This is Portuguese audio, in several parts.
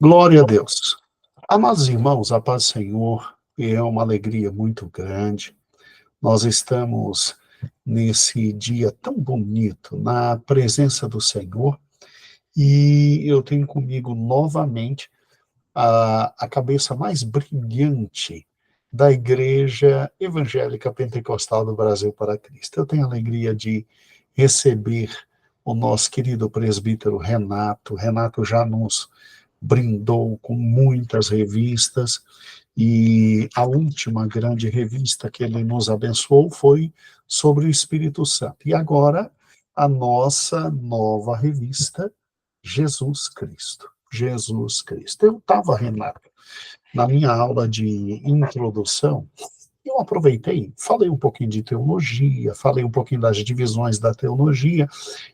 Glória a Deus. Amados irmãos, a paz do Senhor, é uma alegria muito grande. Nós estamos nesse dia tão bonito, na presença do Senhor, e eu tenho comigo novamente a cabeça mais brilhante da Igreja Evangélica Pentecostal do Brasil para Cristo. Eu tenho a alegria de receber o nosso querido presbítero Renato. Renato já nos brindou com muitas revistas, e a última grande revista que ele nos abençoou foi sobre o Espírito Santo. E agora, a nossa nova revista, Jesus Cristo. Jesus Cristo. Eu estava, Renato, na minha aula de introdução, eu aproveitei, falei um pouquinho de teologia, falei um pouquinho das divisões da teologia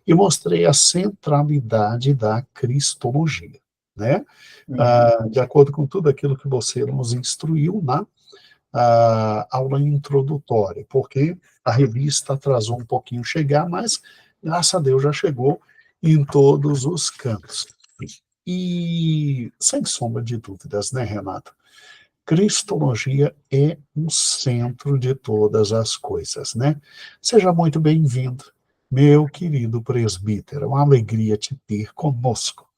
e mostrei a centralidade da cristologia, né? De acordo com tudo aquilo que você nos instruiu na aula introdutória, porque a revista atrasou um pouquinho chegar, mas graças a Deus já chegou em todos os cantos. E sem sombra de dúvidas, né, Renato? Cristologia é o centro de todas as coisas, né? Seja muito bem-vindo, meu querido presbítero. É uma alegria te ter conosco.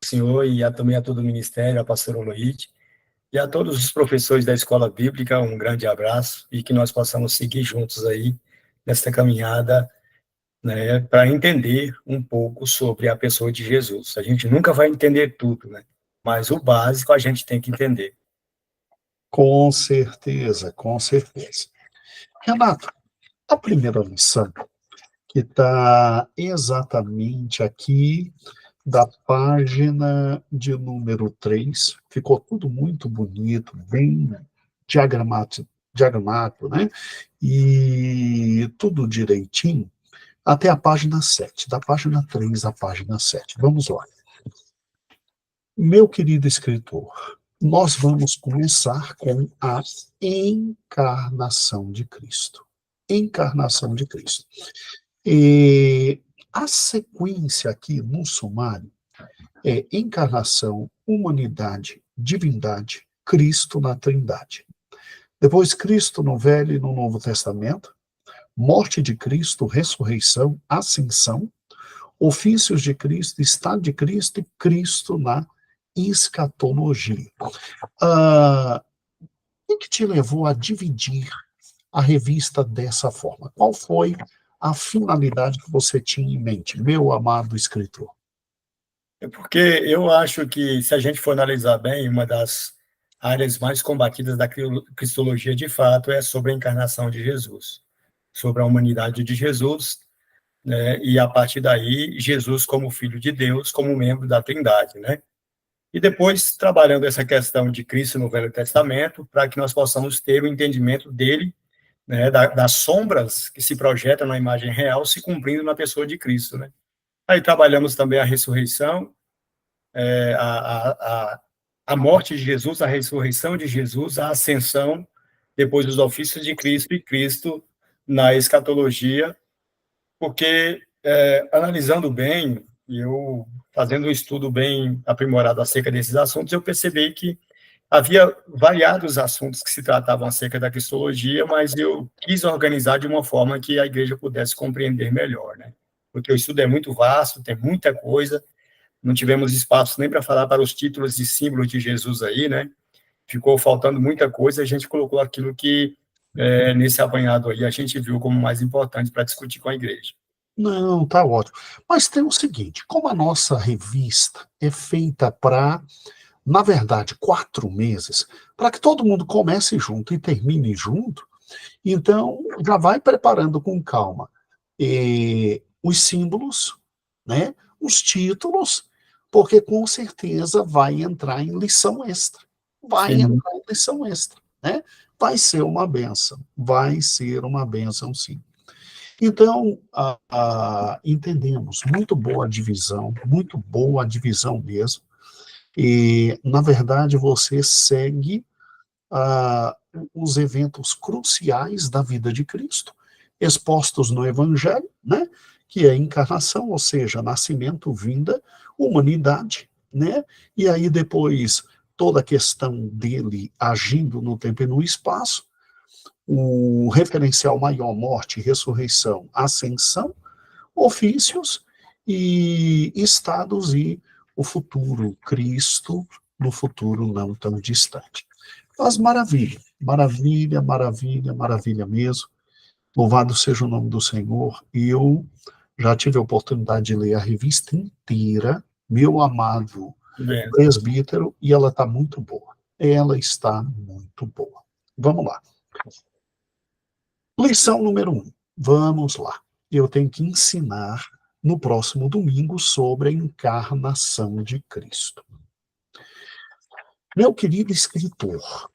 Senhor, e também a todo o ministério, a pastora Loide, e a todos os professores da Escola Bíblica, um grande abraço, e que nós possamos seguir juntos aí nesta caminhada, né, para entender um pouco sobre a pessoa de Jesus. A gente nunca vai entender tudo, né? Mas o básico a gente tem que entender. Com certeza, com certeza. Renato, a primeira lição, que está exatamente aqui da página de número 3, ficou tudo muito bonito, bem diagramado, né? E tudo direitinho, até a página 7, da página 3 à página 7. Vamos lá. Meu querido escritor, nós vamos começar com a encarnação de Cristo. Encarnação de Cristo. E a sequência aqui no sumário é encarnação, humanidade, divindade, Cristo na Trindade. Depois, Cristo no Velho e no Novo Testamento, morte de Cristo, ressurreição, ascensão, ofícios de Cristo, estado de Cristo e Cristo na escatologia. O que te levou a dividir a revista dessa forma? Qual foi a finalidade que você tinha em mente, meu amado escritor? É porque eu acho que, se a gente for analisar bem, uma das áreas mais combatidas da cristologia, de fato, é sobre a encarnação de Jesus, sobre a humanidade de Jesus, né? E a partir daí, Jesus como Filho de Deus, como membro da Trindade, né? E depois, trabalhando essa questão de Cristo no Velho Testamento, para que nós possamos ter o entendimento dele, né, das sombras que se projetam na imagem real, se cumprindo na pessoa de Cristo, né? Aí trabalhamos também a ressurreição, a morte de Jesus, a ressurreição de Jesus, a ascensão, depois os ofícios de Cristo e Cristo na escatologia, porque, analisando bem, e eu fazendo um estudo bem aprimorado acerca desses assuntos, eu percebi que havia variados assuntos que se tratavam acerca da cristologia, mas eu quis organizar de uma forma que a igreja pudesse compreender melhor, né? Porque o estudo é muito vasto, tem muita coisa, não tivemos espaço nem para falar para os títulos e símbolos de Jesus aí, né? Ficou faltando muita coisa, a gente colocou aquilo que, nesse apanhado aí, a gente viu como mais importante para discutir com a igreja. Não, tá ótimo. Mas tem o seguinte, como a nossa revista é feita para, na verdade, 4 meses, para que todo mundo comece junto e termine junto, então já vai preparando com calma os símbolos, né, os títulos, porque com certeza vai entrar em lição extra. Vai Sim. entrar em lição extra, né? Vai ser uma bênção, sim. Então, entendemos, muito boa a divisão mesmo, e, na verdade, você segue os eventos cruciais da vida de Cristo, expostos no Evangelho, né? que é encarnação, ou seja, nascimento, vinda, humanidade, né? E aí depois toda a questão dele agindo no tempo e no espaço, o referencial maior, morte, ressurreição, ascensão, ofícios e estados e o futuro, Cristo, no futuro não tão distante. Mas maravilha, maravilha, maravilha, maravilha mesmo. Louvado seja o nome do Senhor. Eu já tive a oportunidade de ler a revista inteira, meu amado Bem, presbítero, e ela está muito boa. Ela está muito boa. Vamos lá. Lição número 1. Vamos lá. Eu tenho que ensinar no próximo domingo sobre a encarnação de Cristo. Meu querido escritor,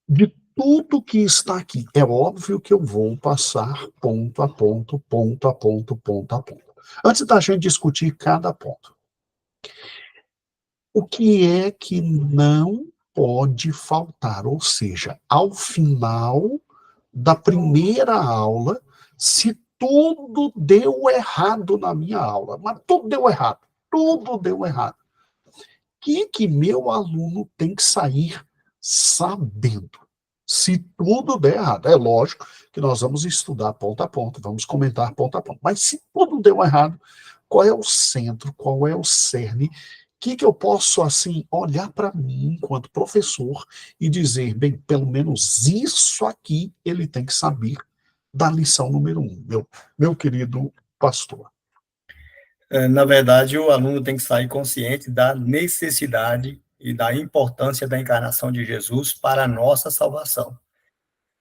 de tudo que está aqui, é óbvio que eu vou passar ponto a ponto, ponto a ponto, ponto a ponto. Antes da gente discutir cada ponto, o que é que não pode faltar? Ou seja, ao final da primeira aula, se tudo deu errado na minha aula, mas tudo deu errado. O que meu aluno tem que sair sabendo? Se tudo der errado, é lógico que nós vamos estudar ponto a ponto, vamos comentar ponto a ponto, mas se tudo deu errado, qual é o centro, qual é o cerne, que eu posso, assim, olhar para mim enquanto professor e dizer, bem, pelo menos isso aqui ele tem que saber da lição número 1, meu querido pastor. na verdade, o aluno tem que sair consciente da necessidade e da importância da encarnação de Jesus para a nossa salvação.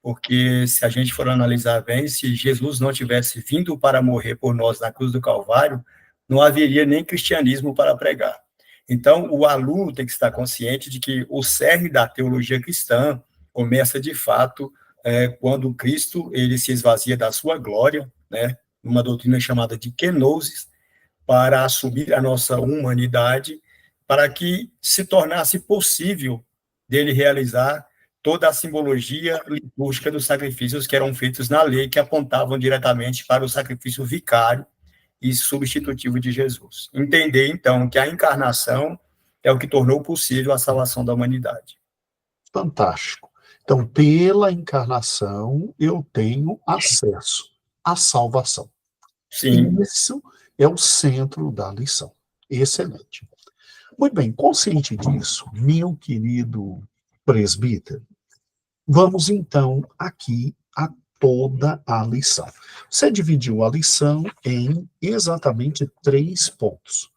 Porque se a gente for analisar bem, se Jesus não tivesse vindo para morrer por nós na cruz do Calvário, não haveria nem cristianismo para pregar. Então, o aluno tem que estar consciente de que o cerne da teologia cristã começa, de fato, quando Cristo ele se esvazia da sua glória, né, numa doutrina chamada de kenosis, para assumir a nossa humanidade, para que se tornasse possível dele realizar toda a simbologia litúrgica dos sacrifícios que eram feitos na lei, que apontavam diretamente para o sacrifício vicário e substitutivo de Jesus. Entender, então, que a encarnação é o que tornou possível a salvação da humanidade. Fantástico. Então, pela encarnação, eu tenho acesso à salvação. Sim. Isso é o centro da lição. Excelente. Muito bem, consciente disso, meu querido presbítero, vamos então aqui a toda a lição. Você dividiu a lição em exatamente 3 pontos.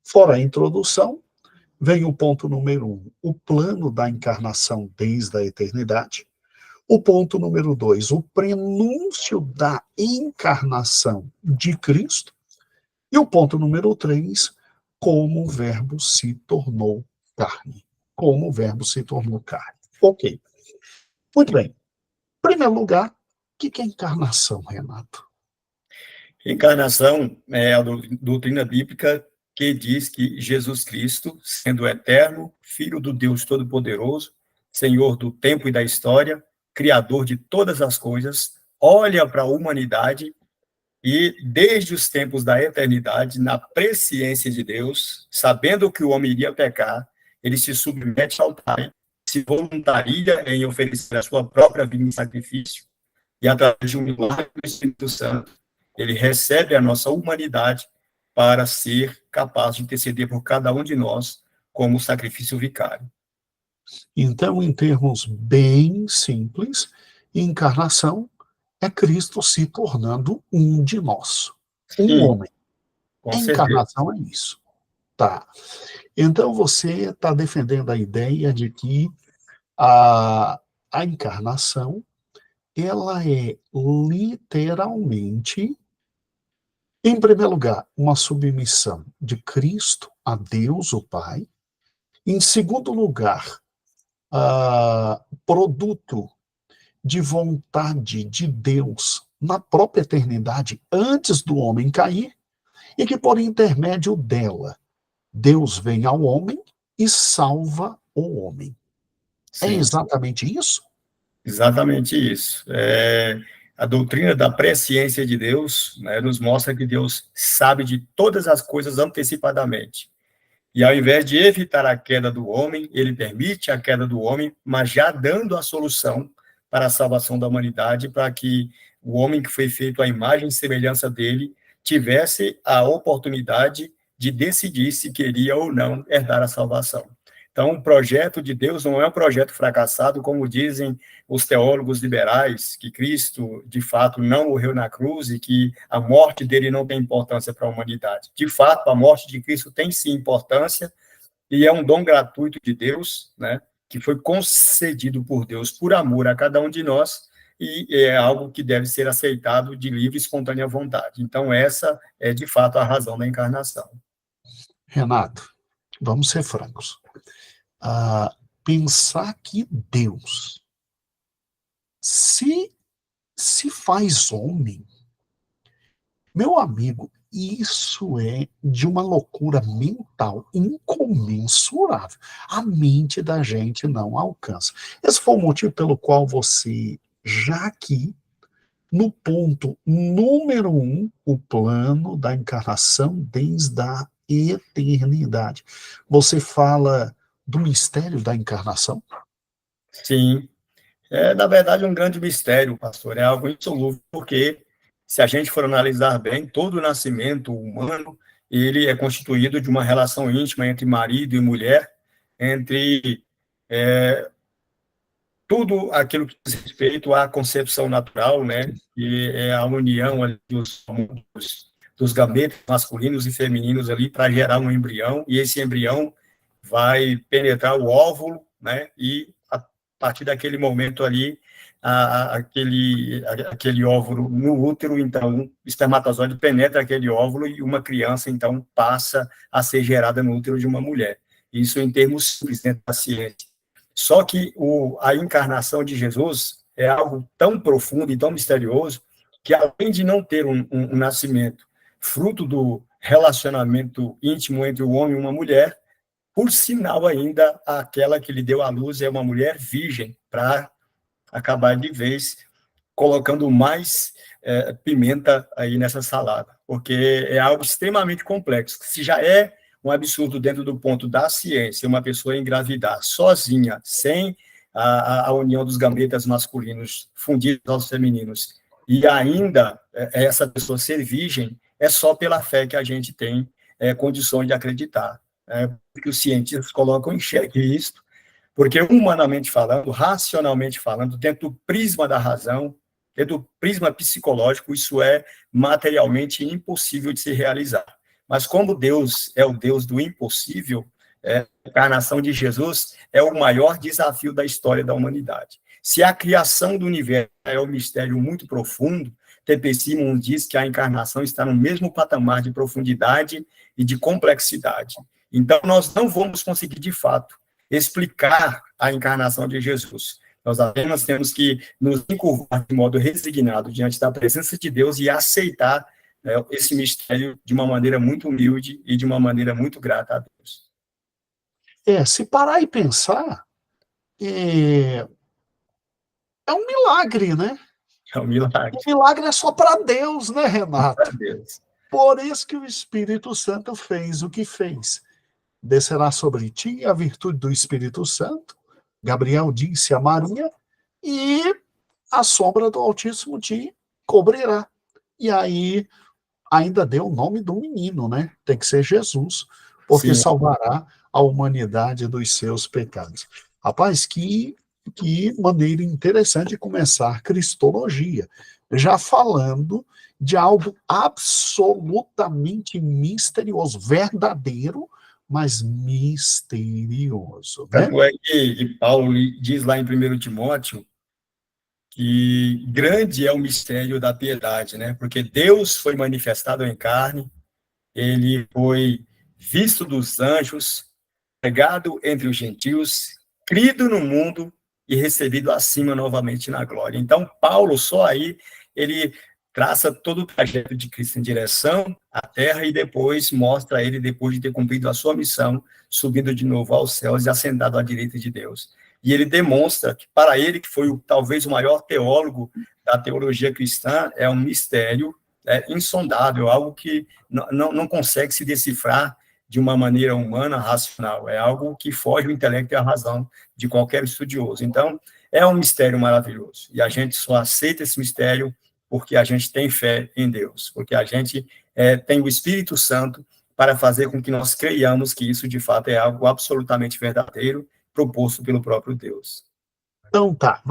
Fora a introdução, vem o ponto número 1, o plano da encarnação desde a eternidade. O ponto número 2, o prenúncio da encarnação de Cristo. E o ponto número 3, como o verbo se tornou carne. Como o verbo se tornou carne. Ok. Muito bem. Em primeiro lugar, o que é encarnação, Renato? Encarnação é a doutrina bíblica que diz que Jesus Cristo, sendo eterno, Filho do Deus Todo-Poderoso, Senhor do tempo e da história, Criador de todas as coisas, olha para a humanidade e, desde os tempos da eternidade, na presciência de Deus, sabendo que o homem iria pecar, ele se submete ao Pai, se voluntaria em oferecer a sua própria vida em sacrifício, e através de um milagre do Espírito Santo, ele recebe a nossa humanidade para ser capaz de interceder por cada um de nós como sacrifício vicário. Então, em termos bem simples, encarnação é Cristo se tornando um de nós, um Sim, homem. com certeza. Encarnação é isso. Tá. Então, você está defendendo a ideia de que a encarnação ela é literalmente, em primeiro lugar, uma submissão de Cristo a Deus, o Pai. Em segundo lugar, produto de vontade de Deus na própria eternidade, antes do homem cair, e que por intermédio dela, Deus vem ao homem e salva o homem. É Sim, exatamente isso? exatamente isso. A doutrina da presciência de Deus, né, nos mostra que Deus sabe de todas as coisas antecipadamente. E ao invés de evitar a queda do homem, ele permite a queda do homem, mas já dando a solução para a salvação da humanidade, para que o homem que foi feito à imagem e semelhança dele tivesse a oportunidade de decidir se queria ou não herdar a salvação. Então, o projeto de Deus não é um projeto fracassado, como dizem os teólogos liberais, que Cristo, de fato, não morreu na cruz e que a morte dele não tem importância para a humanidade. De fato, a morte de Cristo tem sim importância e é um dom gratuito de Deus, né, que foi concedido por Deus por amor a cada um de nós e é algo que deve ser aceitado de livre e espontânea vontade. Então, essa é, de fato, a razão da encarnação. Renato, vamos ser francos. Pensar que Deus se faz homem, meu amigo, isso é de uma loucura mental incomensurável. A mente da gente não alcança. Esse foi o motivo pelo qual você, já aqui, no ponto número 1, o plano da encarnação desde a eternidade. Você fala do mistério da encarnação? Sim, é, na verdade, um grande mistério, pastor, é algo insolúvel, porque se a gente for analisar bem, todo o nascimento humano, ele é constituído de uma relação íntima entre marido e mulher, entre tudo aquilo que diz respeito à concepção natural, né, que é a união ali dos gametas masculinos e femininos ali para gerar um embrião, e esse embrião vai penetrar o óvulo, né, e a partir daquele momento ali, aquele óvulo no útero, então, o espermatozoide penetra aquele óvulo e uma criança, então, passa a ser gerada no útero de uma mulher. Isso em termos simples dentro da ciência. Só que a encarnação de Jesus é algo tão profundo e tão misterioso que, além de não ter um nascimento fruto do relacionamento íntimo entre o homem e uma mulher, por sinal ainda, aquela que lhe deu à luz é uma mulher virgem, para acabar de vez colocando mais pimenta aí nessa salada, porque é algo extremamente complexo. Se já é um absurdo dentro do ponto da ciência, uma pessoa engravidar sozinha, sem a união dos gametas masculinos fundidos aos femininos, e ainda essa pessoa ser virgem, é só pela fé que a gente tem condições de acreditar. Porque os cientistas colocam em xeque isso, porque humanamente falando, racionalmente falando, dentro do prisma da razão, dentro do prisma psicológico, isso é materialmente impossível de se realizar. Mas como Deus é o Deus do impossível, a encarnação de Jesus é o maior desafio da história da humanidade. Se a criação do universo é um mistério muito profundo, T.P. Simons diz que a encarnação está no mesmo patamar de profundidade e de complexidade. Então, nós não vamos conseguir, de fato, explicar a encarnação de Jesus. Nós apenas temos que nos encurvar de modo resignado diante da presença de Deus e aceitar esse mistério de uma maneira muito humilde e de uma maneira muito grata a Deus. Se parar e pensar, é um milagre, né? É um milagre. O milagre é só para Deus, né, Renato? Para Deus. Por isso que o Espírito Santo fez o que fez. Descerá sobre ti a virtude do Espírito Santo, Gabriel disse a Maria, e a sombra do Altíssimo te cobrirá. E aí ainda deu o nome do menino, né? Tem que ser Jesus, porque Sim. salvará a humanidade dos seus pecados. Rapaz, que maneira interessante de começar a cristologia, já falando de algo absolutamente misterioso, verdadeiro, mas misterioso. Né? Tanto é que Paulo diz lá em 1 Timóteo que grande é o mistério da piedade, né? Porque Deus foi manifestado em carne, ele foi visto dos anjos, pregado entre os gentios, crido no mundo e recebido acima novamente na glória. Então, Paulo, só aí, ele traça todo o trajeto de Cristo em direção à terra e depois mostra ele, depois de ter cumprido a sua missão, subindo de novo aos céus e assentado à direita de Deus. E ele demonstra que, para ele, que foi talvez o maior teólogo da teologia cristã é um mistério insondável, algo que não consegue se decifrar de uma maneira humana, racional. É algo que foge do intelecto e à razão de qualquer estudioso. Então, é um mistério maravilhoso. E a gente só aceita esse mistério porque a gente tem fé em Deus, porque a gente tem o Espírito Santo para fazer com que nós creiamos que isso, de fato, é algo absolutamente verdadeiro, proposto pelo próprio Deus. Então tá,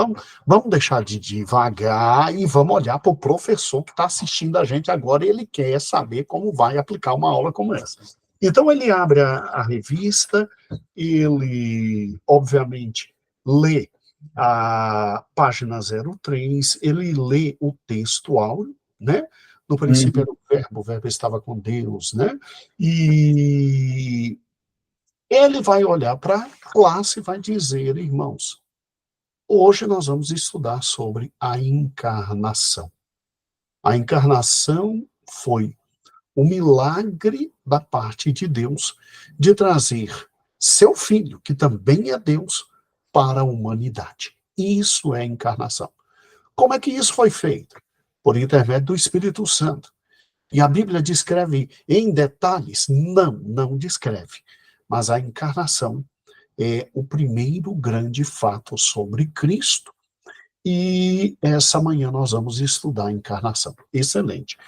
vamos deixar de devagar e vamos olhar para o professor que está assistindo a gente agora e ele quer saber como vai aplicar uma aula como essa. Então ele abre a revista, ele, obviamente, lê a página 03, ele lê o texto áureo, né? No princípio era o verbo estava com Deus, né? E ele vai olhar para a classe e vai dizer, irmãos, hoje nós vamos estudar sobre a encarnação. A encarnação foi o milagre da parte de Deus de trazer seu filho, que também é Deus, para a humanidade. Isso é encarnação. Como é que isso foi feito? Por intermédio do Espírito Santo. E a Bíblia descreve em detalhes? Não descreve. Mas a encarnação é o primeiro grande fato sobre Cristo. E essa manhã nós vamos estudar a encarnação. Excelente.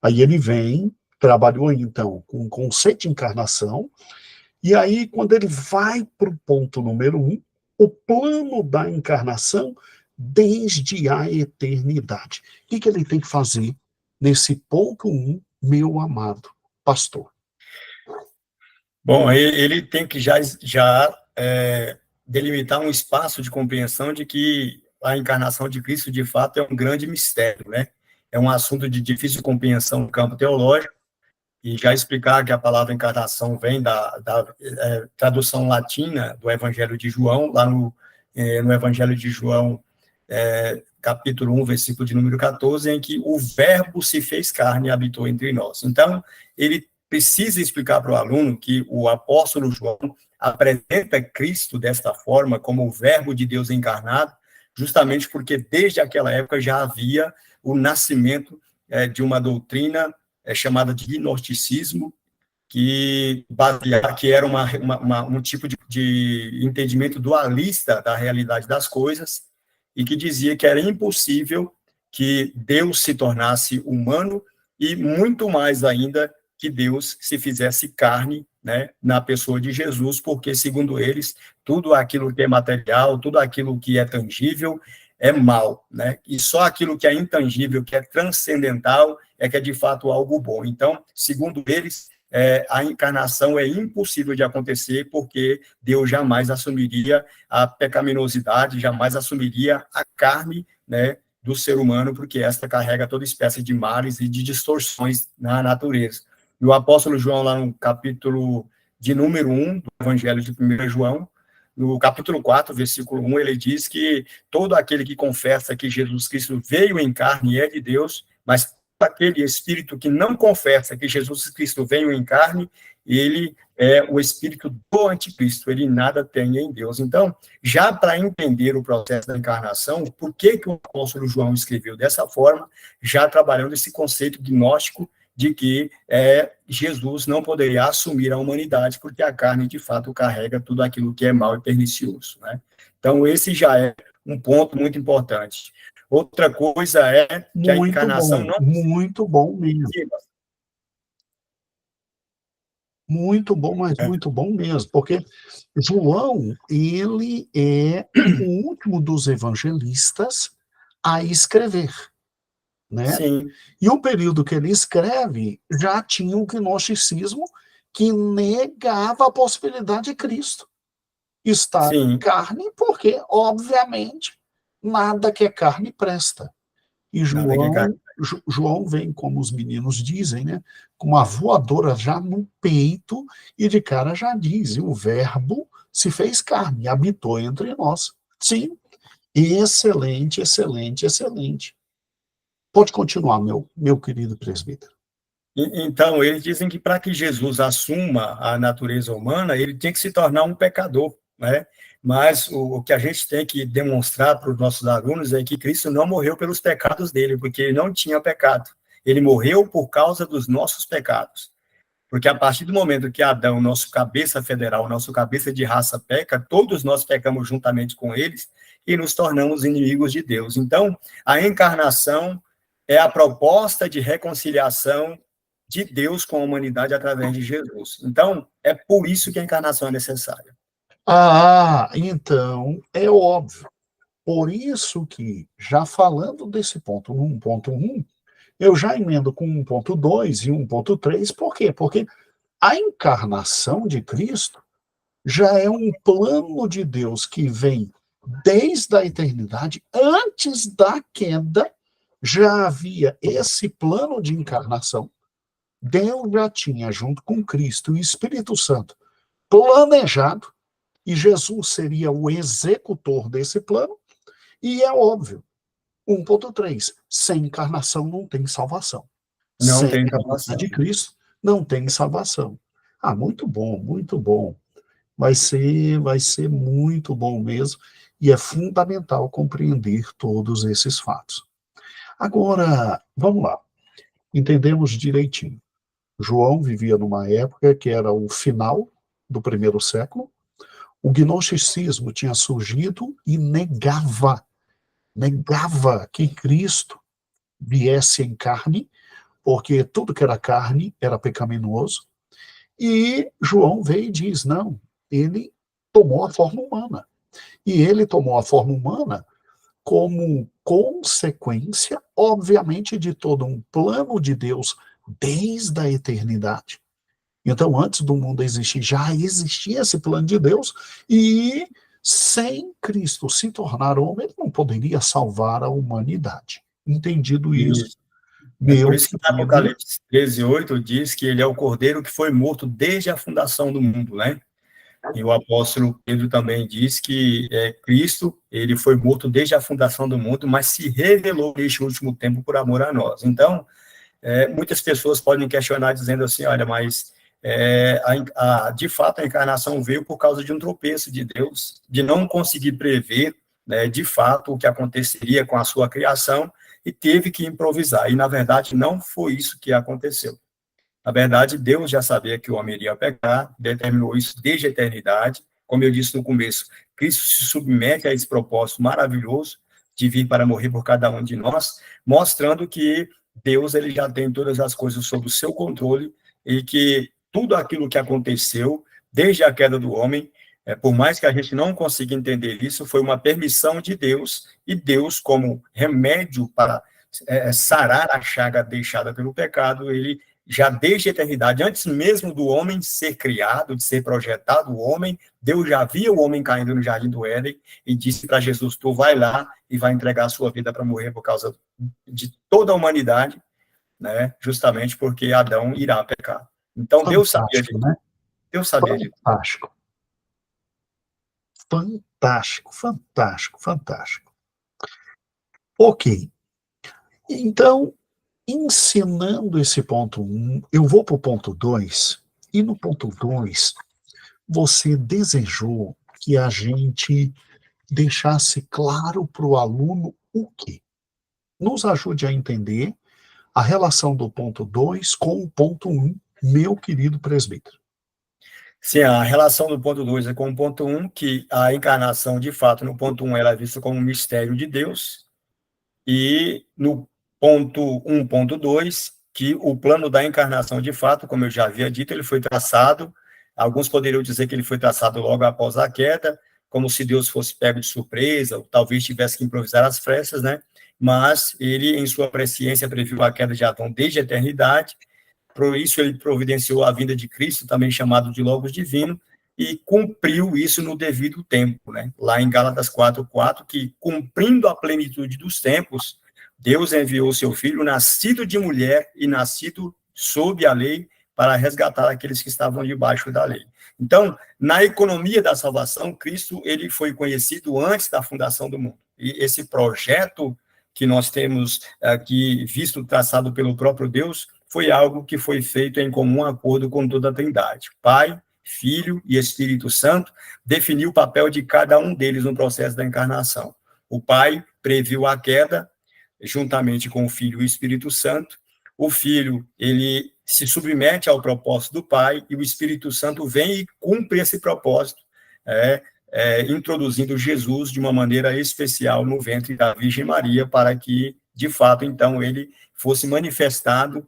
Aí ele vem, trabalhou então com o conceito de encarnação, e aí quando ele vai para o ponto número 1, o plano da encarnação desde a eternidade. O que ele tem que fazer nesse ponto 1, meu amado pastor? Bom, ele tem que já delimitar um espaço de compreensão de que a encarnação de Cristo, de fato, é um grande mistério, né? É um assunto de difícil compreensão no campo teológico, e já explicar que a palavra encarnação vem da tradução latina do Evangelho de João, lá no Evangelho de João, capítulo 1, versículo de número 14, em que o verbo se fez carne e habitou entre nós. Então, ele precisa explicar para o aluno que o apóstolo João apresenta Cristo desta forma, como o verbo de Deus encarnado, justamente porque desde aquela época já havia o nascimento de uma doutrina chamada de gnosticismo, que era um tipo de entendimento dualista da realidade das coisas, e que dizia que era impossível que Deus se tornasse humano, e muito mais ainda que Deus se fizesse carne, né, na pessoa de Jesus, porque, segundo eles, tudo aquilo que é material, tudo aquilo que é tangível é mal, né? E só aquilo que é intangível, que é transcendental, é que é de fato algo bom. Então, segundo eles, a encarnação é impossível de acontecer, porque Deus jamais assumiria a pecaminosidade, jamais assumiria a carne, né, do ser humano, porque esta carrega toda espécie de males e de distorções na natureza. E o apóstolo João, lá no capítulo de número 1 do Evangelho de 1 João, no capítulo 4, versículo 1, ele diz que todo aquele que confessa que Jesus Cristo veio em carne é de Deus, mas aquele espírito que não confessa que Jesus Cristo veio em carne, ele é o espírito do anticristo, ele nada tem em Deus. Então, já para entender o processo da encarnação, por que o apóstolo João escreveu dessa forma, já trabalhando esse conceito gnóstico de que Jesus não poderia assumir a humanidade, porque a carne, de fato, carrega tudo aquilo que é mal e pernicioso, né? Então, esse já é um ponto muito importante. Outra coisa é que a encarnação não... Muito bom mesmo. Muito bom, mas muito bom mesmo, porque João, ele é o último dos evangelistas a escrever, né? Sim. E o período que ele escreve já tinha um gnosticismo que negava a possibilidade de Cristo estar em carne, porque, obviamente, nada que é carne presta. E João vem, como os meninos dizem, né, com uma voadora já no peito, e de cara já diz, o verbo se fez carne, habitou entre nós. Sim, excelente, excelente, excelente. Pode continuar, meu querido presbítero. Então, eles dizem que para que Jesus assuma a natureza humana, ele tinha que se tornar um pecador, né? Mas o que a gente tem que demonstrar para os nossos alunos é que Cristo não morreu pelos pecados dele, porque ele não tinha pecado. Ele morreu por causa dos nossos pecados. Porque a partir do momento que Adão, nosso cabeça federal, nosso cabeça de raça peca, todos nós pecamos juntamente com eles e nos tornamos inimigos de Deus. Então, a encarnação é a proposta de reconciliação de Deus com a humanidade através de Jesus. Então, é por isso que a encarnação é necessária. Ah, então é óbvio. Por isso que, já falando desse ponto no 1.1, eu já emendo com 1.2 e 1.3, por quê? Porque a encarnação de Cristo já é um plano de Deus que vem desde a eternidade, antes da queda, já havia esse plano de encarnação. Deus já tinha, junto com Cristo e o Espírito Santo, planejado, e Jesus seria o executor desse plano, e é óbvio, 1.3, sem encarnação não tem salvação. Não Sem tem a vida salvação. de Cristo, não tem salvação. Ah, muito bom, muito bom. Vai ser muito bom mesmo, e é fundamental compreender todos esses fatos. Agora, vamos lá, entendemos direitinho. João vivia numa época que era o final do primeiro século, o gnosticismo tinha surgido e negava que Cristo viesse em carne, porque tudo que era carne era pecaminoso, e João veio e diz, não, ele tomou a forma humana. E ele tomou a forma humana como consequência, obviamente, de todo um plano de Deus desde a eternidade. Então, antes do mundo existir, já existia esse plano de Deus, e sem Cristo se tornar homem, ele não poderia salvar a humanidade. Entendido isso, Isso. É por meu isso que no querido, Apocalipse 13:8 diz que ele é o cordeiro que foi morto desde a fundação do mundo, né? E o apóstolo Pedro também diz que Cristo, ele foi morto desde a fundação do mundo, mas se revelou neste último tempo por amor a nós. Então, muitas pessoas podem questionar dizendo assim, olha, mas de fato a encarnação veio por causa de um tropeço de Deus, de não conseguir prever, né, de fato o que aconteceria com a sua criação e teve que improvisar. E na verdade não foi isso que aconteceu. Na verdade, Deus já sabia que o homem iria pecar, determinou isso desde a eternidade. Como eu disse no começo, Cristo se submete a esse propósito maravilhoso de vir para morrer por cada um de nós, mostrando que Deus ele já tem todas as coisas sob o seu controle e que tudo aquilo que aconteceu desde a queda do homem, por mais que a gente não consiga entender isso, foi uma permissão de Deus, e Deus, como remédio para sarar a chaga deixada pelo pecado, ele já desde a eternidade, antes mesmo do homem ser criado, de ser projetado, o homem, Deus já via o homem caindo no jardim do Éden e disse para Jesus, tu vai lá e vai entregar a sua vida para morrer por causa de toda a humanidade, né? Justamente porque Adão irá pecar. Então Deus sabia fantástico, disso. né? Deus sabia disso. Fantástico, fantástico, fantástico, fantástico. Ok, então, ensinando esse ponto 1, eu vou para o ponto 2, e no ponto 2, você desejou que a gente deixasse claro para o aluno o quê? Nos ajude a entender a relação do ponto 2 com o ponto 1, meu querido presbítero. Sim, a relação do ponto 2 é com o ponto 1, que a encarnação, de fato, no ponto 1, ela é vista como um mistério de Deus, e no ponto 1.2, que o plano da encarnação, de fato, como eu já havia dito, ele foi traçado, alguns poderiam dizer que ele foi traçado logo após a queda, como se Deus fosse pego de surpresa, ou talvez tivesse que improvisar as frestas, né? Mas ele, em sua presciência, previu a queda de Adão desde a eternidade, por isso ele providenciou a vinda de Cristo, também chamado de Logos Divino, e cumpriu isso no devido tempo, né? Lá em Gálatas 4:4, que cumprindo a plenitude dos tempos, Deus enviou seu filho, nascido de mulher e nascido sob a lei, para resgatar aqueles que estavam debaixo da lei. Então, na economia da salvação, Cristo ele foi conhecido antes da fundação do mundo. E esse projeto que nós temos aqui visto traçado pelo próprio Deus foi algo que foi feito em comum acordo com toda a Trindade, Pai, Filho e Espírito Santo, definiu o papel de cada um deles no processo da encarnação. O Pai previu a queda, juntamente com o Filho e o Espírito Santo. O Filho, ele se submete ao propósito do Pai, e o Espírito Santo vem e cumpre esse propósito, introduzindo Jesus de uma maneira especial no ventre da Virgem Maria, para que, de fato, então, ele fosse manifestado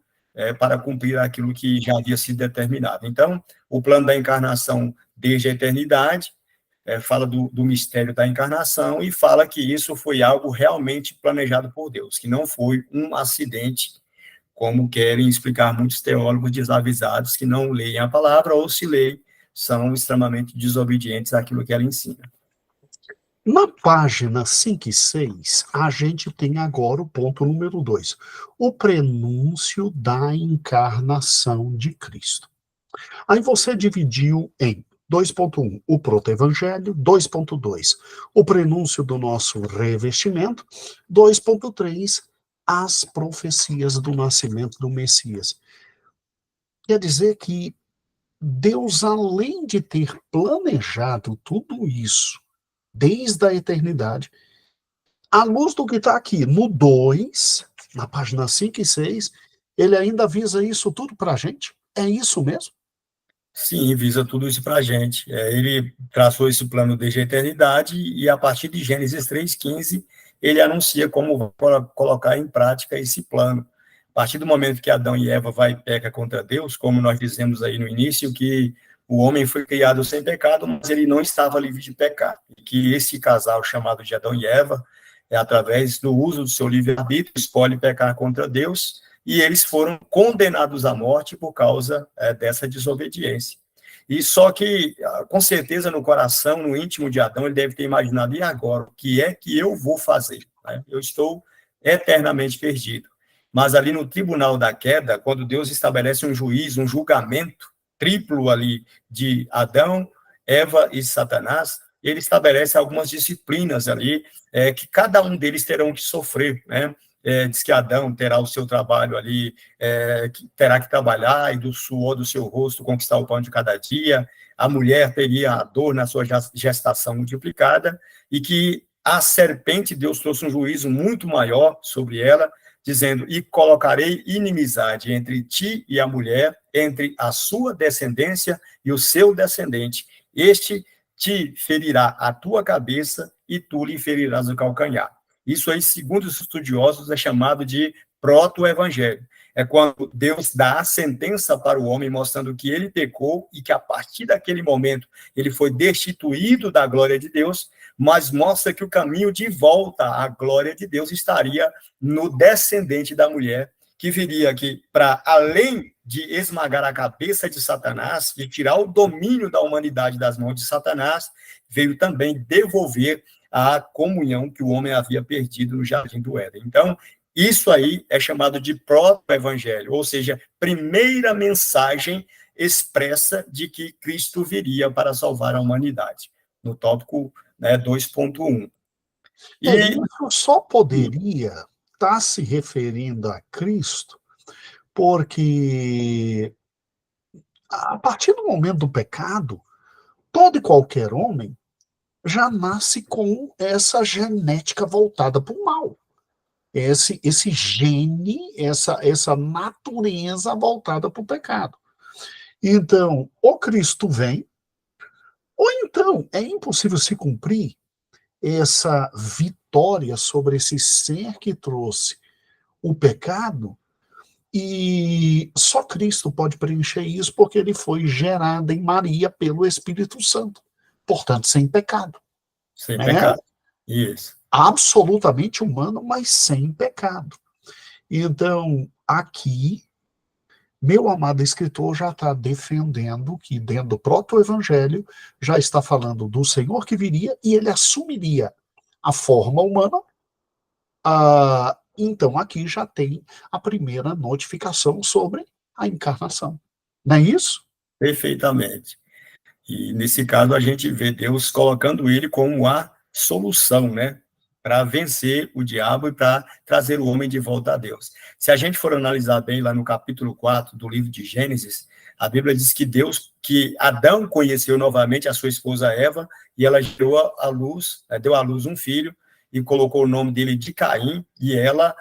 para cumprir aquilo que já havia sido determinado. Então, o plano da encarnação desde a eternidade, fala do mistério da encarnação e fala que isso foi algo realmente planejado por Deus, que não foi um acidente, como querem explicar muitos teólogos desavisados que não leem a palavra, ou se leem, são extremamente desobedientes àquilo que ela ensina. Na página 5 e 6, a gente tem agora o ponto número 2, o prenúncio da encarnação de Cristo. Aí você dividiu em 2.1, o proto-evangelho, 2.2, o prenúncio do nosso revestimento, 2.3, as profecias do nascimento do Messias. Quer dizer que Deus, além de ter planejado tudo isso, desde a eternidade, à luz do que está aqui no 2, na página 5 e 6, ele ainda avisa isso tudo para a gente? É isso mesmo? Sim, visa tudo isso para a gente. Ele traçou esse plano desde a eternidade e, a partir de Gênesis 3,15, ele anuncia como colocar em prática esse plano. A partir do momento que Adão e Eva vai e peca contra Deus, como nós dizemos aí no início, que o homem foi criado sem pecado, mas ele não estava livre de pecar. E que esse casal chamado de Adão e Eva, através do uso do seu livre-arbítrio, escolhe pecar contra Deus, e eles foram condenados à morte por causa dessa desobediência. E só que, com certeza, no coração, no íntimo de Adão, ele deve ter imaginado, e agora, o que é que eu vou fazer? Eu estou eternamente perdido. Mas ali no tribunal da queda, quando Deus estabelece um juízo, um julgamento triplo ali de Adão, Eva e Satanás, ele estabelece algumas disciplinas ali, que cada um deles terão que sofrer, né? Diz que Adão terá o seu trabalho ali, que terá que trabalhar e do suor do seu rosto conquistar o pão de cada dia. A mulher teria a dor na sua gestação multiplicada, e que a serpente, Deus trouxe um juízo muito maior sobre ela, dizendo: e colocarei inimizade entre ti e a mulher, entre a sua descendência e o seu descendente. Este te ferirá a tua cabeça e tu lhe ferirás o calcanhar. Isso aí, segundo os estudiosos, é chamado de proto-evangelho. É quando Deus dá a sentença para o homem, mostrando que ele pecou e que, a partir daquele momento, ele foi destituído da glória de Deus, mas mostra que o caminho de volta à glória de Deus estaria no descendente da mulher, que viria aqui para, além de esmagar a cabeça de Satanás, de tirar o domínio da humanidade das mãos de Satanás, veio também devolver a comunhão que o homem havia perdido no Jardim do Éden. Então, isso aí é chamado de proto-evangelho, ou seja, primeira mensagem expressa de que Cristo viria para salvar a humanidade, no tópico 2.1. Isso só poderia estar se referindo a Cristo, porque a partir do momento do pecado, todo e qualquer homem já nasce com essa genética voltada para o mal. Esse gene, essa natureza voltada para o pecado. Então, ou Cristo vem, ou então é impossível se cumprir essa vitória sobre esse ser que trouxe o pecado, e só Cristo pode preencher isso, porque ele foi gerado em Maria pelo Espírito Santo, portanto, sem pecado. Sem pecado, isso. Absolutamente humano, mas sem pecado. Então, aqui, meu amado escritor já está defendendo que, dentro do proto-evangelho, já está falando do Senhor que viria e ele assumiria a forma humana. Então, aqui já tem a primeira notificação sobre a encarnação. Não é isso? Perfeitamente. E, nesse caso, a gente vê Deus colocando ele como a solução, né? para vencer o diabo e para trazer o homem de volta a Deus. Se a gente for analisar bem lá no capítulo 4 do livro de Gênesis, a Bíblia diz que Adão conheceu novamente a sua esposa Eva, e ela deu à luz um filho, e colocou o nome dele de Caim, e ela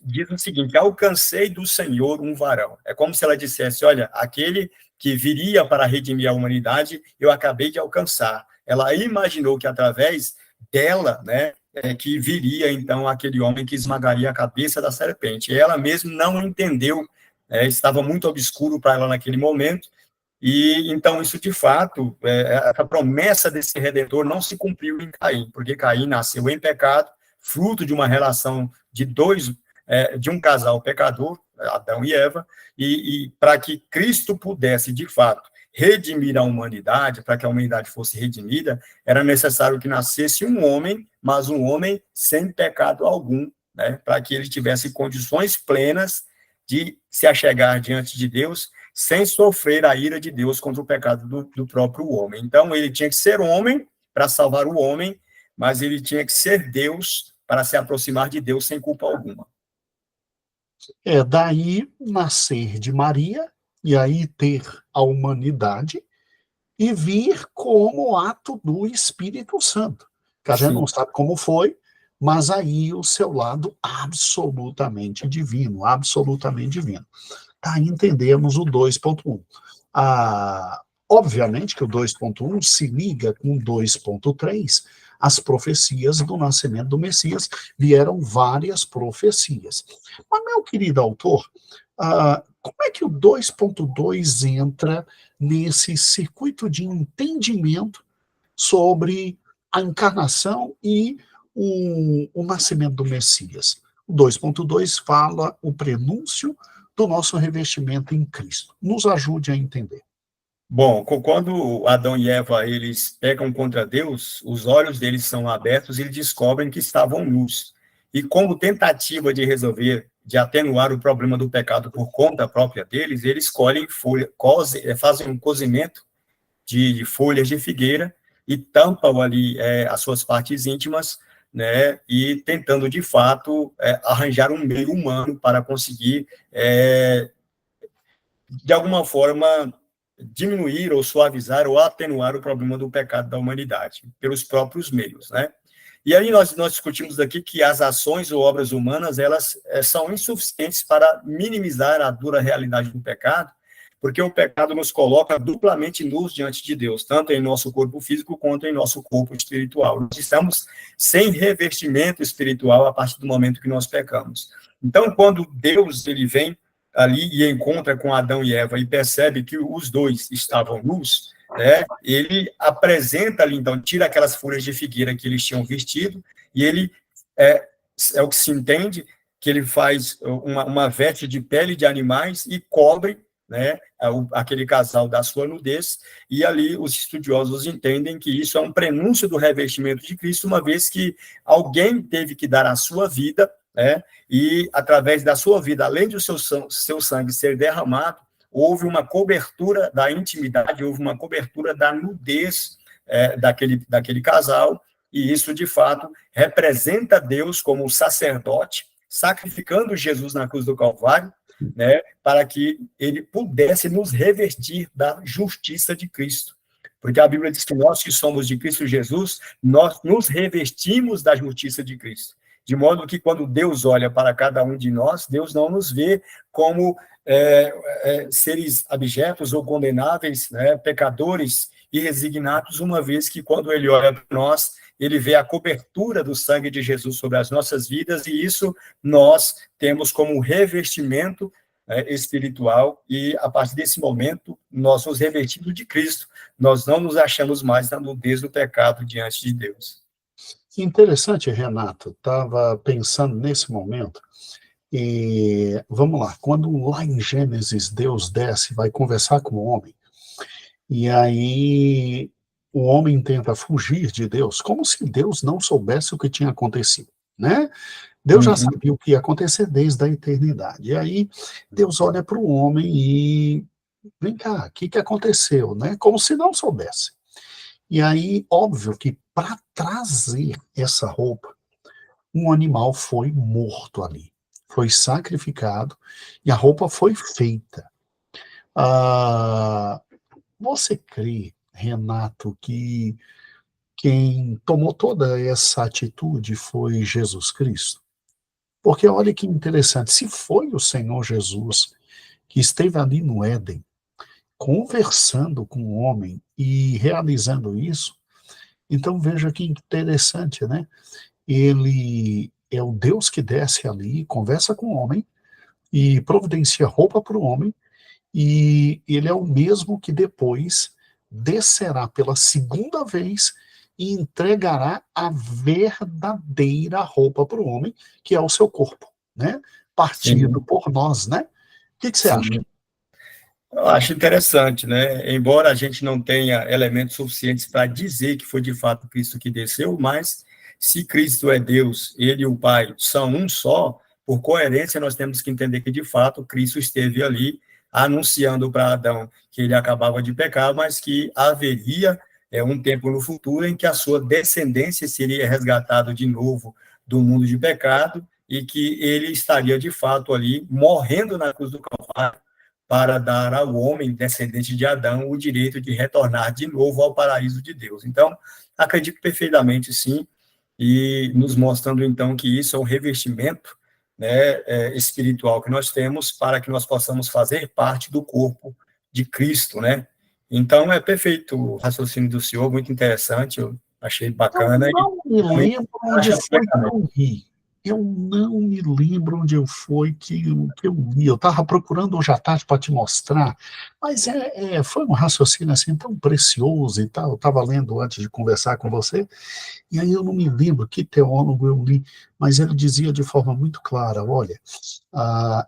diz o seguinte: alcancei do Senhor um varão. É como se ela dissesse: olha, aquele que viria para redimir a humanidade, eu acabei de alcançar. Ela imaginou que através dela, né, que viria, então, aquele homem que esmagaria a cabeça da serpente. E ela mesma não entendeu, estava muito obscuro para ela naquele momento, e, então, isso, de fato, a promessa desse Redentor não se cumpriu em Caim, porque Caim nasceu em pecado, fruto de uma relação de um casal pecador, Adão e Eva, e para que Cristo pudesse, de fato, redimir a humanidade, para que a humanidade fosse redimida, era necessário que nascesse um homem, mas um homem sem pecado algum, né, para que ele tivesse condições plenas de se achegar diante de Deus, sem sofrer a ira de Deus contra o pecado do próprio homem. Então, ele tinha que ser homem para salvar o homem, mas ele tinha que ser Deus para se aproximar de Deus sem culpa alguma. Daí nascer de Maria, e aí ter a humanidade, e vir como ato do Espírito Santo, que a gente Sim. não sabe como foi, mas aí o seu lado absolutamente divino, absolutamente divino. Tá, entendemos o 2.1. Obviamente que o 2.1 se liga com o 2.3, as profecias do nascimento do Messias, vieram várias profecias. Mas, meu querido autor, como é que o 2.2 entra nesse circuito de entendimento sobre a encarnação e o nascimento do Messias? O 2.2 fala o prenúncio do nosso revestimento em Cristo. Nos ajude a entender. Bom, quando Adão e Eva eles pecam contra Deus, os olhos deles são abertos e eles descobrem que estavam nus. E como tentativa de resolver, de atenuar o problema do pecado por conta própria deles, eles escolhem fazem um cozimento de folhas de figueira e tampam ali as suas partes íntimas, né, e tentando, de fato, arranjar um meio humano para conseguir, de alguma forma, diminuir ou suavizar ou atenuar o problema do pecado da humanidade, pelos próprios meios, né? E aí nós discutimos aqui que as ações ou obras humanas, elas são insuficientes para minimizar a dura realidade do pecado, porque o pecado nos coloca duplamente nus diante de Deus, tanto em nosso corpo físico quanto em nosso corpo espiritual. Nós estamos sem revestimento espiritual a partir do momento que nós pecamos. Então, quando Deus ele vem ali e encontra com Adão e Eva e percebe que os dois estavam nus, né, ele apresenta ali, então, tira aquelas folhas de figueira que eles tinham vestido, e ele, é o que se entende, que ele faz uma veste de pele de animais e cobre, né, aquele casal da sua nudez, e ali os estudiosos entendem que isso é um prenúncio do revestimento de Cristo, uma vez que alguém teve que dar a sua vida, né, e através da sua vida, além de o seu sangue ser derramado, houve uma cobertura da intimidade, houve uma cobertura da nudez daquele casal, e isso, de fato, representa Deus como um sacerdote, sacrificando Jesus na cruz do Calvário, né, para que ele pudesse nos revestir da justiça de Cristo. Porque a Bíblia diz que nós que somos de Cristo Jesus, nós nos revestimos da justiça de Cristo. De modo que quando Deus olha para cada um de nós, Deus não nos vê como seres abjetos ou condenáveis, né, pecadores e resignados, uma vez que quando ele olha para nós, ele vê a cobertura do sangue de Jesus sobre as nossas vidas, e isso nós temos como revestimento espiritual, e a partir desse momento, nós nos revestimos de Cristo, nós não nos achamos mais na nudez do pecado diante de Deus. Interessante, Renato, estava pensando nesse momento, e vamos lá, quando lá em Gênesis Deus desce, vai conversar com o homem, e aí o homem tenta fugir de Deus, como se Deus não soubesse o que tinha acontecido, né? Deus já sabia o que ia acontecer desde a eternidade. E aí Deus olha para o homem e vem cá, o que aconteceu, né? Como se não soubesse. E aí, óbvio que para trazer essa roupa, um animal foi morto ali, foi sacrificado e a roupa foi feita. Ah, você crê, Renato, que quem tomou toda essa atitude foi Jesus Cristo? Porque olha que interessante, se foi o Senhor Jesus que esteve ali no Éden, conversando com o homem e realizando isso, então veja que interessante, né? Ele é o Deus que desce ali, conversa com o homem e providencia roupa para o homem, e ele é o mesmo que depois descerá pela segunda vez e entregará a verdadeira roupa para o homem, que é o seu corpo, né? Partido Sim, por nós, né? O que você acha? sim. Eu acho interessante, né? Embora a gente não tenha elementos suficientes para dizer que foi de fato Cristo que desceu, mas se Cristo é Deus, ele e o Pai são um só, por coerência nós temos que entender que de fato Cristo esteve ali anunciando para Adão que ele acabava de pecar, mas que haveria um tempo no futuro em que a sua descendência seria resgatado de novo do mundo de pecado e que ele estaria de fato ali morrendo na cruz do Calvário para dar ao homem descendente de Adão o direito de retornar de novo ao paraíso de Deus. Então, acredito perfeitamente, sim, e nos mostrando, então, que isso é um revestimento, né, espiritual que nós temos para que nós possamos fazer parte do corpo de Cristo, né? Então, é perfeito o raciocínio do senhor, muito interessante, eu achei Eu bacana e não me realmente lembro onde acha foi que completamente. eu li. Eu não me lembro onde eu foi que eu li. Eu estava procurando hoje à tarde para te mostrar, mas foi um raciocínio assim tão precioso e tal. Eu estava lendo antes de conversar com você, e aí eu não me lembro que teólogo eu li, mas ele dizia de forma muito clara: olha,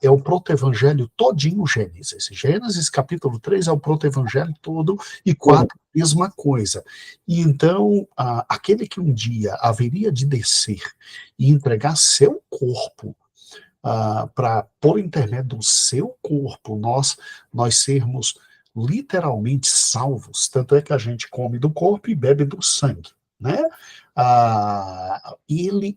é o proto-evangelho todinho Gênesis. Gênesis capítulo 3 é o proto-evangelho todo, e 4 mesma coisa. E então, aquele que um dia haveria de descer e entregar seu corpo, para, por intermédio do seu corpo, nós sermos literalmente salvos. Tanto é que a gente come do corpo e bebe do sangue, né? Ele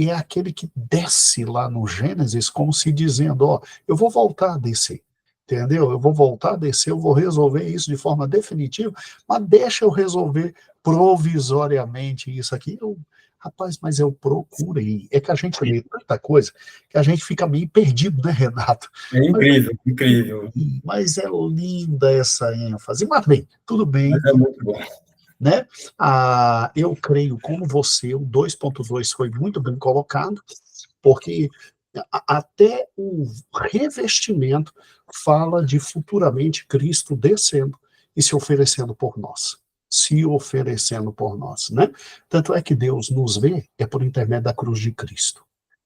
é aquele que desce lá no Gênesis, como se dizendo: ó, eu vou voltar a descer. Entendeu? Eu vou voltar a descer, eu vou resolver isso de forma definitiva, mas deixa eu resolver provisoriamente isso aqui. Rapaz, mas eu procurei. É que a gente lê tanta coisa que a gente fica meio perdido, né, Renato? É Mas, incrível, incrível, mas é linda essa ênfase. Mas bem, tudo bem, mas é muito bom. né? Eu creio, como você, o 2.2 foi muito bem colocado, porque até o revestimento fala de futuramente Cristo descendo e se oferecendo por nós. Se oferecendo por nós, né? Tanto é que Deus nos vê por intermédio da cruz de Cristo,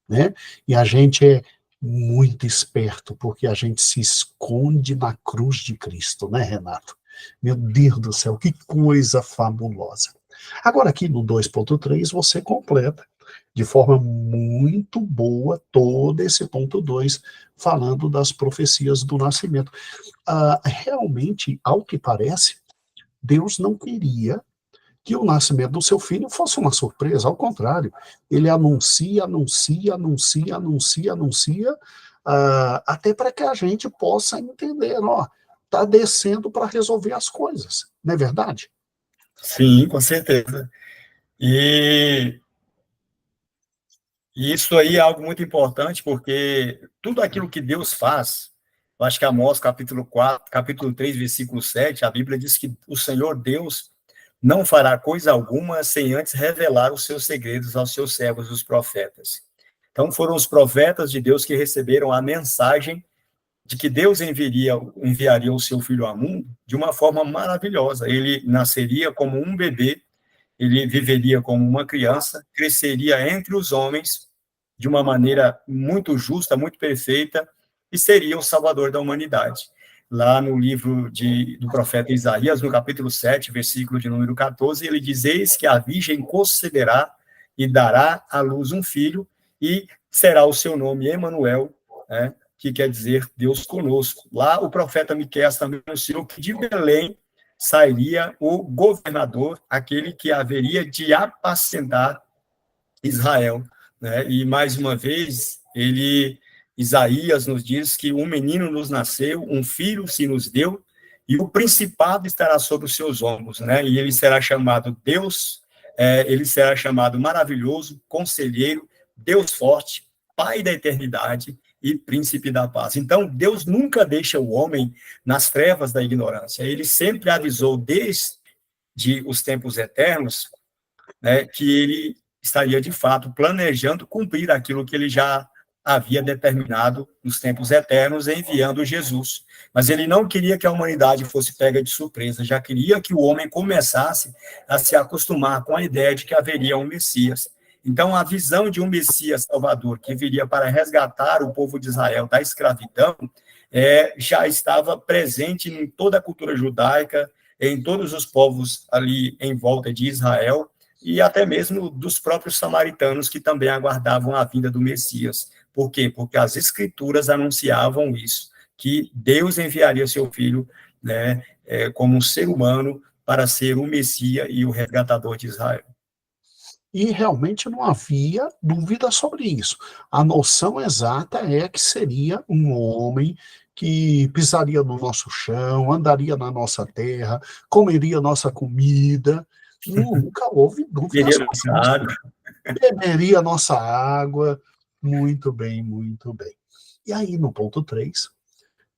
né? E a gente é muito esperto, porque a gente se esconde na cruz de Cristo, né, Renato? Meu Deus do céu, que coisa fabulosa. Agora, aqui no 2.3, você completa de forma muito boa todo esse ponto 2, falando das profecias do nascimento. Realmente, ao que parece, Deus não queria que o nascimento do seu filho fosse uma surpresa, ao contrário, ele anuncia, anuncia, anuncia, anuncia, anuncia, até para que a gente possa entender, ó, está descendo para resolver as coisas, não é verdade? Sim, com certeza. E E isso aí é algo muito importante, porque tudo aquilo que Deus faz, eu acho que Amós, capítulo 4, capítulo 3, versículo 7, a Bíblia diz que o Senhor Deus não fará coisa alguma sem antes revelar os seus segredos aos seus servos, os profetas. Então, foram os profetas de Deus que receberam a mensagem de que Deus enviaria o seu filho ao mundo de uma forma maravilhosa. Ele nasceria como um bebê, ele viveria como uma criança, cresceria entre os homens de uma maneira muito justa, muito perfeita, e seria o salvador da humanidade. Lá no livro do profeta Isaías, no capítulo 7, versículo de número 14, ele diz: eis que a virgem conceberá e dará à luz um filho, e será o seu nome Emanuel, né, que quer dizer Deus conosco. Lá o profeta Miqueias também anunciou que de Belém sairia o governador, aquele que haveria de apacentar Israel, né? E mais uma vez, Isaías nos diz que um menino nos nasceu, um filho se nos deu, e o principado estará sobre os seus ombros, né? E ele será chamado Deus, ele será chamado maravilhoso, conselheiro, Deus forte, Pai da eternidade e príncipe da paz. Então, Deus nunca deixa o homem nas trevas da ignorância. Ele sempre avisou desde os tempos eternos, né, que ele estaria, de fato, planejando cumprir aquilo que ele já havia determinado nos tempos eternos, enviando Jesus. Mas ele não queria que a humanidade fosse pega de surpresa, já queria que o homem começasse a se acostumar com a ideia de que haveria um Messias. Então, a visão de um Messias Salvador que viria para resgatar o povo de Israel da escravidão já estava presente em toda a cultura judaica, em todos os povos ali em volta de Israel, e até mesmo dos próprios samaritanos, que também aguardavam a vinda do Messias. Por quê? Porque as escrituras anunciavam isso, que Deus enviaria seu filho, né, como um ser humano para ser o Messias e o resgatador de Israel. E realmente não havia dúvida sobre isso. A noção exata é que seria um homem que pisaria no nosso chão, andaria na nossa terra, comeria nossa comida. Nunca houve dúvida sobre isso. Beberia nossa água. Muito bem, muito bem. E aí, no ponto 3,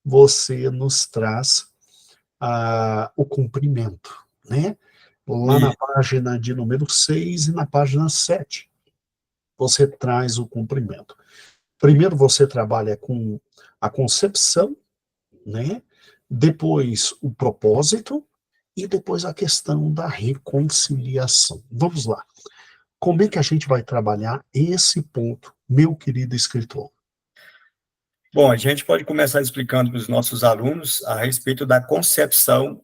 você nos traz o cumprimento, né? Lá na página de número 6 e na página 7, você traz o cumprimento. Primeiro você trabalha com a concepção, né? Depois o propósito e depois a questão da reconciliação. Vamos lá. Como é que a gente vai trabalhar esse ponto, meu querido escritor? Bom, a gente pode começar explicando para os nossos alunos a respeito da concepção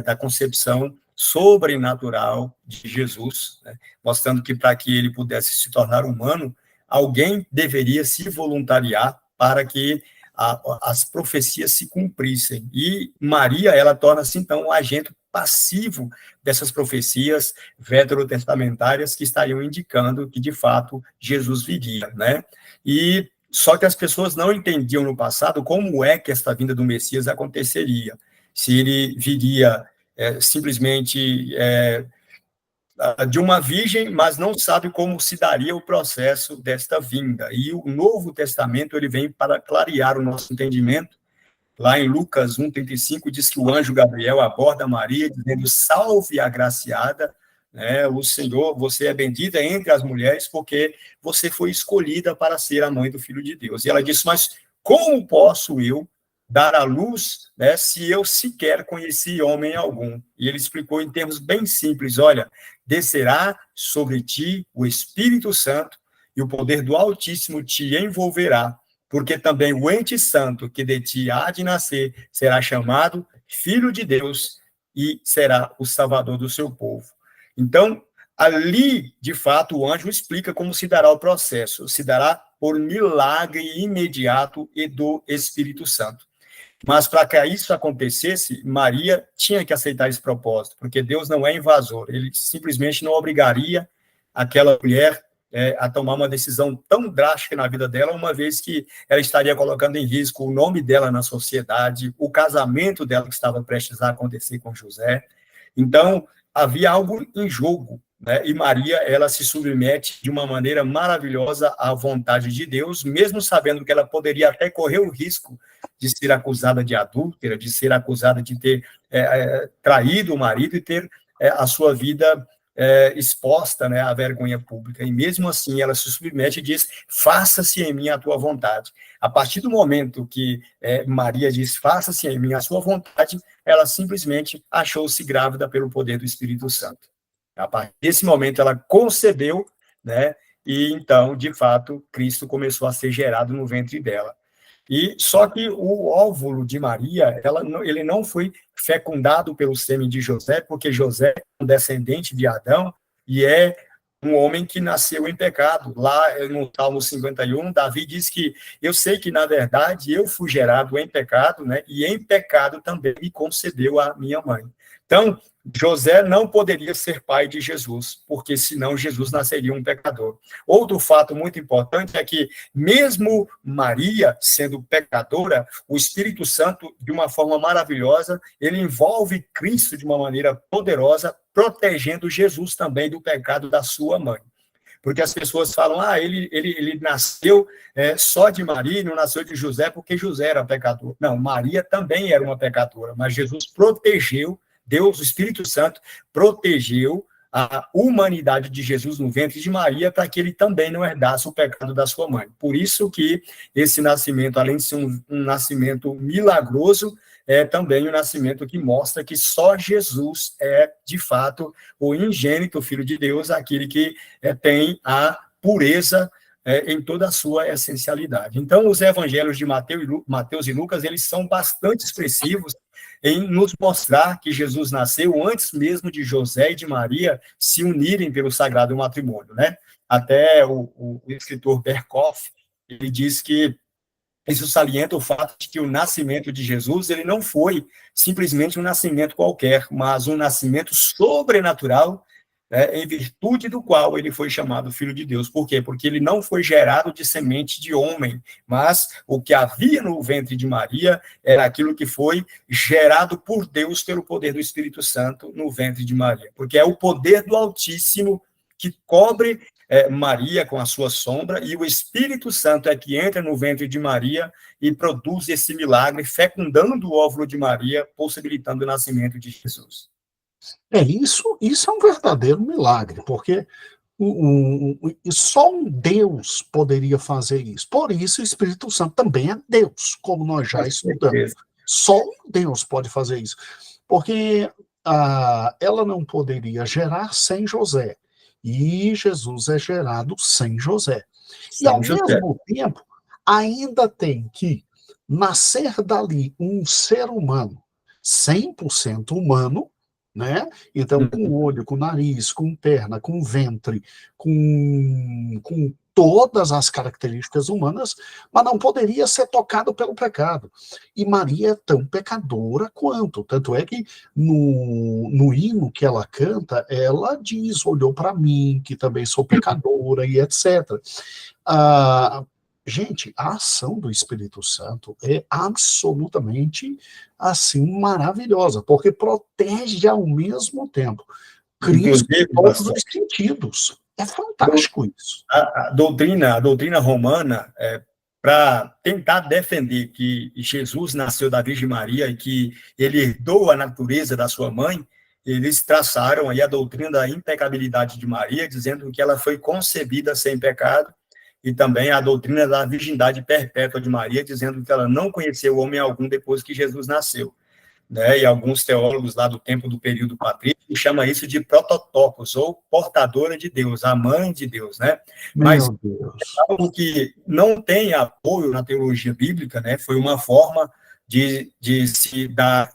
da concepção sobrenatural de Jesus, né? Mostrando que para que ele pudesse se tornar humano, alguém deveria se voluntariar para que as profecias se cumprissem. E Maria, ela torna-se, então, um agente passivo dessas profecias veterotestamentárias que estariam indicando que, de fato, Jesus viria, né? E só que as pessoas não entendiam no passado como é que esta vinda do Messias aconteceria. Se ele viria simplesmente de uma virgem, mas não sabe como se daria o processo desta vinda. E o Novo Testamento ele vem para clarear o nosso entendimento. Lá em Lucas 1,35 diz que o anjo Gabriel aborda Maria, dizendo: salve agraciada, né? O Senhor, você é bendita entre as mulheres, porque você foi escolhida para ser a mãe do Filho de Deus. E ela disse: mas como posso eu dar à luz, né, se eu sequer conheci homem algum? E ele explicou em termos bem simples: olha, descerá sobre ti o Espírito Santo, e o poder do Altíssimo te envolverá, porque também o ente santo que de ti há de nascer será chamado Filho de Deus e será o Salvador do seu povo. Então, ali, de fato, o anjo explica como se dará o processo. Se dará por milagre imediato e do Espírito Santo. Mas para que isso acontecesse, Maria tinha que aceitar esse propósito, porque Deus não é invasor. Ele simplesmente não obrigaria aquela mulher a tomar uma decisão tão drástica na vida dela, uma vez que ela estaria colocando em risco o nome dela na sociedade, o casamento dela que estava prestes a acontecer com José. Então, havia algo em jogo, né? E Maria, ela se submete de uma maneira maravilhosa à vontade de Deus, mesmo sabendo que ela poderia até correr o risco de ser acusada de adúltera, de ser acusada de ter traído o marido e ter a sua vida exposta, né, à vergonha pública. E mesmo assim ela se submete e diz: faça-se em mim a tua vontade. A partir do momento que Maria diz: faça-se em mim a sua vontade, ela simplesmente achou-se grávida pelo poder do Espírito Santo. A partir desse momento ela concebeu, né, e então, de fato, Cristo começou a ser gerado no ventre dela. E só que o óvulo de Maria, ele não foi fecundado pelo sêmen de José, porque José é um descendente de Adão e é um homem que nasceu em pecado. Lá no Salmo 51, Davi diz que eu sei que, na verdade, eu fui gerado em pecado, né? E em pecado também me concebeu a minha mãe. Então, José não poderia ser pai de Jesus, porque senão Jesus nasceria um pecador. Outro fato muito importante é que, mesmo Maria sendo pecadora, o Espírito Santo, de uma forma maravilhosa, ele envolve Cristo de uma maneira poderosa, protegendo Jesus também do pecado da sua mãe. Porque as pessoas falam, ele nasceu só de Maria, não nasceu de José, porque José era pecador. Não, Maria também era uma pecadora, mas Jesus protegeu, Deus, o Espírito Santo, protegeu a humanidade de Jesus no ventre de Maria para que ele também não herdasse o pecado da sua mãe. Por isso que esse nascimento, além de ser um nascimento milagroso, é também o nascimento que mostra que só Jesus é, de fato, o ingênito Filho de Deus, aquele que tem a pureza em toda a sua essencialidade. Então, os evangelhos de Mateus e Lucas, eles são bastante expressivos em nos mostrar que Jesus nasceu antes mesmo de José e de Maria se unirem pelo sagrado matrimônio, né? Até o escritor Berkhoff, ele diz que isso salienta o fato de que o nascimento de Jesus, ele não foi simplesmente um nascimento qualquer, mas um nascimento sobrenatural, em virtude do qual ele foi chamado Filho de Deus. Por quê? Porque ele não foi gerado de semente de homem, mas o que havia no ventre de Maria era aquilo que foi gerado por Deus pelo poder do Espírito Santo no ventre de Maria. Porque é o poder do Altíssimo que cobre Maria com a sua sombra, e o Espírito Santo é que entra no ventre de Maria e produz esse milagre, fecundando o óvulo de Maria, possibilitando o nascimento de Jesus. Isso é um verdadeiro milagre, porque só um Deus poderia fazer isso. Por isso, o Espírito Santo também é Deus, como nós já estudamos. Só um Deus pode fazer isso. Porque ela não poderia gerar sem José. E Jesus é gerado sem José. E, ao mesmo tempo, ainda tem que nascer dali um ser humano 100% humano, né? Então, com olho, com nariz, com perna, com ventre, com todas as características humanas, mas não poderia ser tocado pelo pecado. E Maria é tão pecadora quanto. Tanto é que no hino que ela canta, ela diz: olhou para mim, que também sou pecadora, e etc. Gente, a ação do Espírito Santo é absolutamente, assim, maravilhosa, porque protege ao mesmo tempo Cristo em todos os sentidos. É fantástico isso. A doutrina romana, para tentar defender que Jesus nasceu da Virgem Maria e que ele herdou a natureza da sua mãe, eles traçaram aí a doutrina da impecabilidade de Maria, dizendo que ela foi concebida sem pecado, e também a doutrina da virgindade perpétua de Maria, dizendo que ela não conheceu homem algum depois que Jesus nasceu. Né? E alguns teólogos lá do tempo do período patrício chamam isso de prototocos, ou portadora de Deus, a mãe de Deus, né? Mas algo que não tem apoio na teologia bíblica, né? Foi uma forma de se dar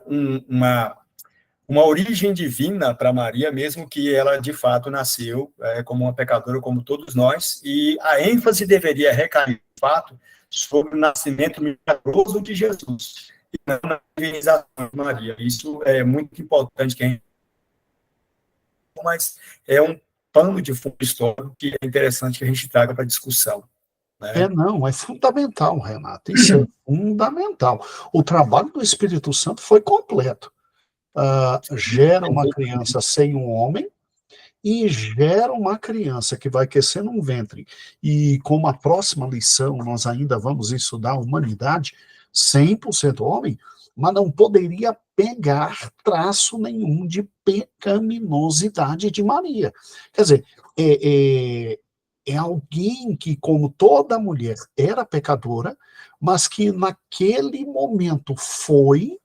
uma origem divina para Maria, mesmo que ela, de fato, nasceu como uma pecadora, como todos nós, e a ênfase deveria recair, de fato, sobre o nascimento milagroso de Jesus, e não na divinização de Maria. Isso é muito importante, mas é um pano de fundo histórico que é interessante que a gente traga para discussão. Né? Não, é fundamental, Renato, isso é fundamental. O trabalho do Espírito Santo foi completo. Gera uma criança sem um homem e gera uma criança que vai crescer num ventre. E como a próxima lição nós ainda vamos estudar a humanidade, 100% homem, mas não poderia pegar traço nenhum de pecaminosidade de Maria. Quer dizer, é alguém que, como toda mulher, era pecadora, mas que naquele momento foi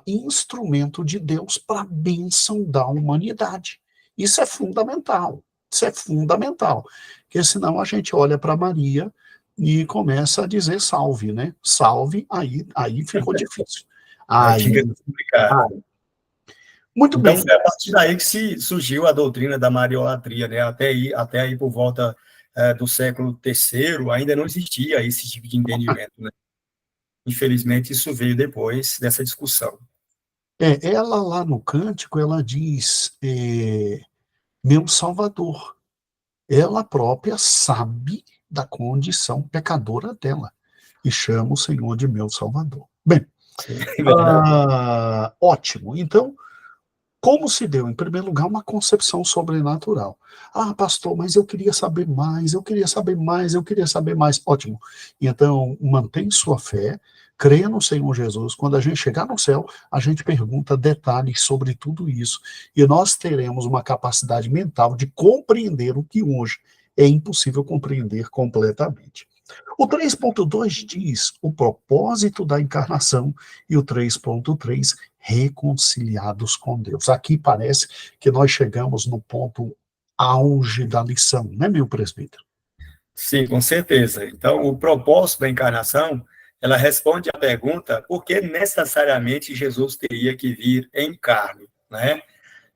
instrumento de Deus para a bênção da humanidade. Isso é fundamental. Isso é fundamental. Porque senão a gente olha para Maria e começa a dizer salve, né? Salve, aí ficou difícil. Aí fica complicado. Muito então, bem. foi a partir daí que surgiu a doutrina da mariolatria, né? Até aí por volta do século III, ainda não existia esse tipo de entendimento, né? Infelizmente, isso veio depois dessa discussão. Ela lá no cântico, ela diz, meu Salvador. Ela própria sabe da condição pecadora dela e chama o Senhor de meu Salvador. Bem, Sim, é verdade. ótimo. Então, como se deu, em primeiro lugar, uma concepção sobrenatural? Ah, pastor, mas eu queria saber mais, eu queria saber mais, eu queria saber mais. Ótimo. Então, mantém sua fé, creia no Senhor Jesus. Quando a gente chegar no céu, a gente pergunta detalhes sobre tudo isso. E nós teremos uma capacidade mental de compreender o que hoje é impossível compreender completamente. O 3.2 diz o propósito da encarnação e o 3.3 reconciliados com Deus. Aqui parece que nós chegamos no ponto auge da lição, né, meu presbítero? Sim, com certeza. Então, o propósito da encarnação, ela responde à pergunta por que necessariamente Jesus teria que vir em carne, né?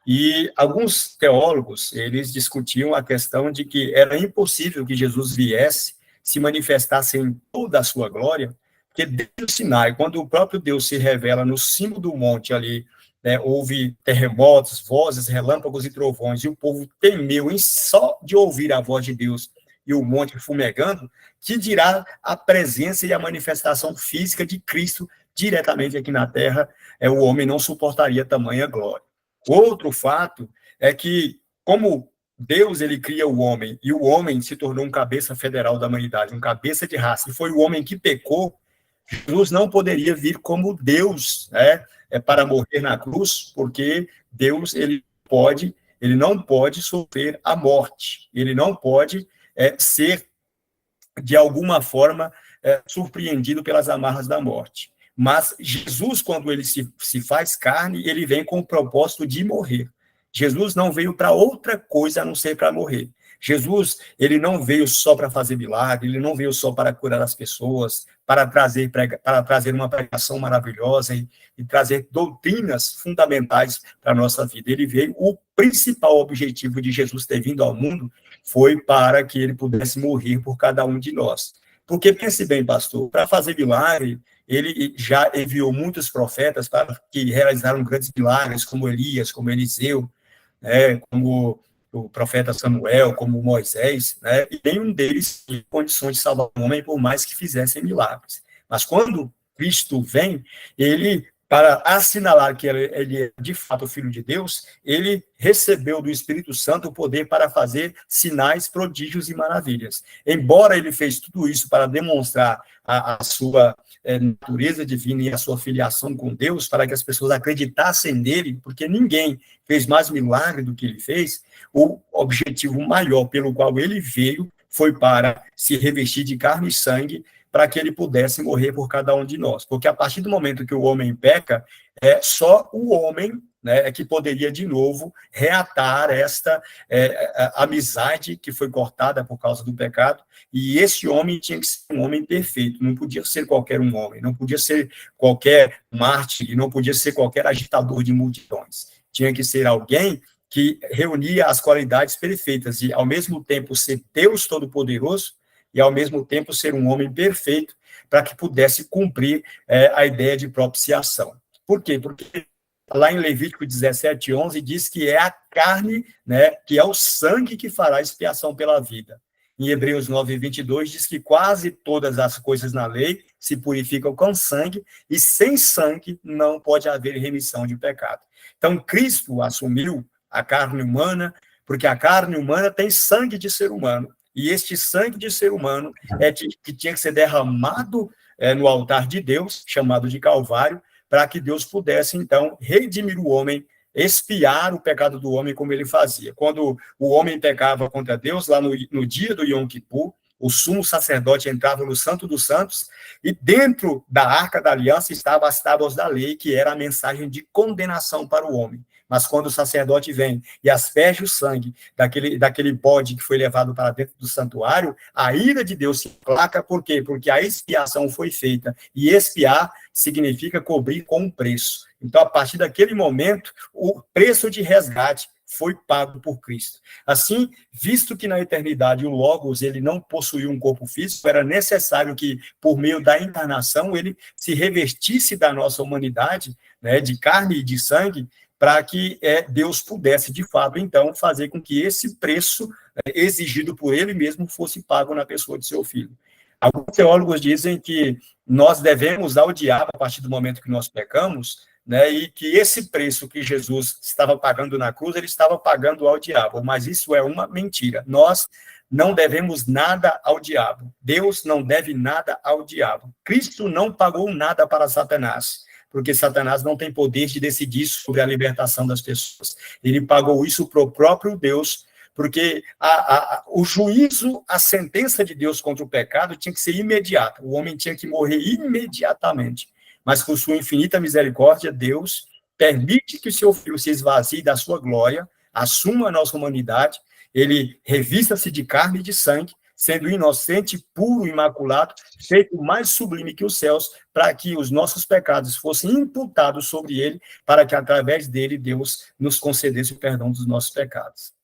E alguns teólogos, eles discutiam a questão de que era impossível que Jesus viesse, se manifestasse em toda a sua glória, porque desde o Sinai, quando o próprio Deus se revela no cimo do monte ali, né, houve terremotos, vozes, relâmpagos e trovões, e o povo temeu em só de ouvir a voz de Deus e o monte fumegando, que dirá a presença e a manifestação física de Cristo diretamente aqui na terra, o homem não suportaria tamanha glória. Outro fato é que, como Deus ele cria o homem, e o homem se tornou um cabeça federal da humanidade, um cabeça de raça, e foi o homem que pecou, Jesus não poderia vir como Deus, né, para morrer na cruz, porque Deus ele não pode sofrer a morte, ele não pode ser, de alguma forma, surpreendido pelas amarras da morte. Mas Jesus, quando ele se faz carne, ele vem com o propósito de morrer. Jesus não veio para outra coisa a não ser para morrer. Jesus, ele não veio só para fazer milagre, ele não veio só para curar as pessoas, para trazer uma pregação maravilhosa e trazer doutrinas fundamentais para a nossa vida. Ele veio, o principal objetivo de Jesus ter vindo ao mundo foi para que ele pudesse morrer por cada um de nós. Porque, pense bem, pastor, para fazer milagre, ele já enviou muitos profetas para que realizaram grandes milagres, como Elias, como Eliseu, né, como o profeta Samuel, como Moisés, né, e nenhum deles tinha condições de salvar o homem, por mais que fizessem milagres. Mas quando Cristo vem, ele, para assinalar que ele é de fato o Filho de Deus, ele recebeu do Espírito Santo o poder para fazer sinais, prodígios e maravilhas. Embora ele fez tudo isso para demonstrar a sua natureza divina e a sua filiação com Deus, para que as pessoas acreditassem nele, porque ninguém fez mais milagre do que ele fez, o objetivo maior pelo qual ele veio foi para se revestir de carne e sangue, para que ele pudesse morrer por cada um de nós. Porque a partir do momento que o homem peca, só o homem, né, é que poderia de novo reatar esta amizade que foi cortada por causa do pecado, e esse homem tinha que ser um homem perfeito, não podia ser qualquer um homem, não podia ser qualquer mártir, não podia ser qualquer agitador de multidões. Tinha que ser alguém que reunia as qualidades perfeitas de, ao mesmo tempo, ser Deus Todo-Poderoso e, ao mesmo tempo, ser um homem perfeito para que pudesse cumprir a ideia de propiciação. Por quê? Porque lá em Levítico 17:11 diz que é a carne, né, que é o sangue que fará expiação pela vida. Em Hebreus 9:22 diz que quase todas as coisas na lei se purificam com sangue, e sem sangue não pode haver remissão de pecado. Então, Cristo assumiu a carne humana, porque a carne humana tem sangue de ser humano, e este sangue de ser humano que tinha que ser derramado no altar de Deus, chamado de Calvário, para que Deus pudesse, então, redimir o homem, expiar o pecado do homem como ele fazia. Quando o homem pecava contra Deus, lá no dia do Yom Kippur, o sumo sacerdote entrava no Santo dos Santos, e dentro da Arca da Aliança estavam as tábuas da lei, que era a mensagem de condenação para o homem. Mas quando o sacerdote vem e asperge o sangue daquele bode que foi levado para dentro do santuário, a ira de Deus se aplaca. Por quê? Porque a expiação foi feita. E expiar significa cobrir com um preço. Então, a partir daquele momento, o preço de resgate foi pago por Cristo. Assim, visto que na eternidade o Logos ele não possuía um corpo físico, era necessário que, por meio da encarnação, ele se revestisse da nossa humanidade, né, de carne e de sangue, para que Deus pudesse, de fato, então, fazer com que esse preço exigido por ele mesmo fosse pago na pessoa de seu filho. Alguns teólogos dizem que nós devemos ao diabo, a partir do momento que nós pecamos, né, e que esse preço que Jesus estava pagando na cruz, ele estava pagando ao diabo, mas isso é uma mentira. Nós não devemos nada ao diabo. Deus não deve nada ao diabo. Cristo não pagou nada para Satanás, porque Satanás não tem poder de decidir sobre a libertação das pessoas. Ele pagou isso para o próprio Deus, porque o juízo, a sentença de Deus contra o pecado tinha que ser imediata. O homem tinha que morrer imediatamente. Mas, por sua infinita misericórdia, Deus permite que o seu filho se esvazie da sua glória, assuma a nossa humanidade, ele revista-se de carne e de sangue, sendo inocente, puro, imaculado, feito mais sublime que os céus, para que os nossos pecados fossem imputados sobre ele, para que, através dele, Deus nos concedesse o perdão dos nossos pecados.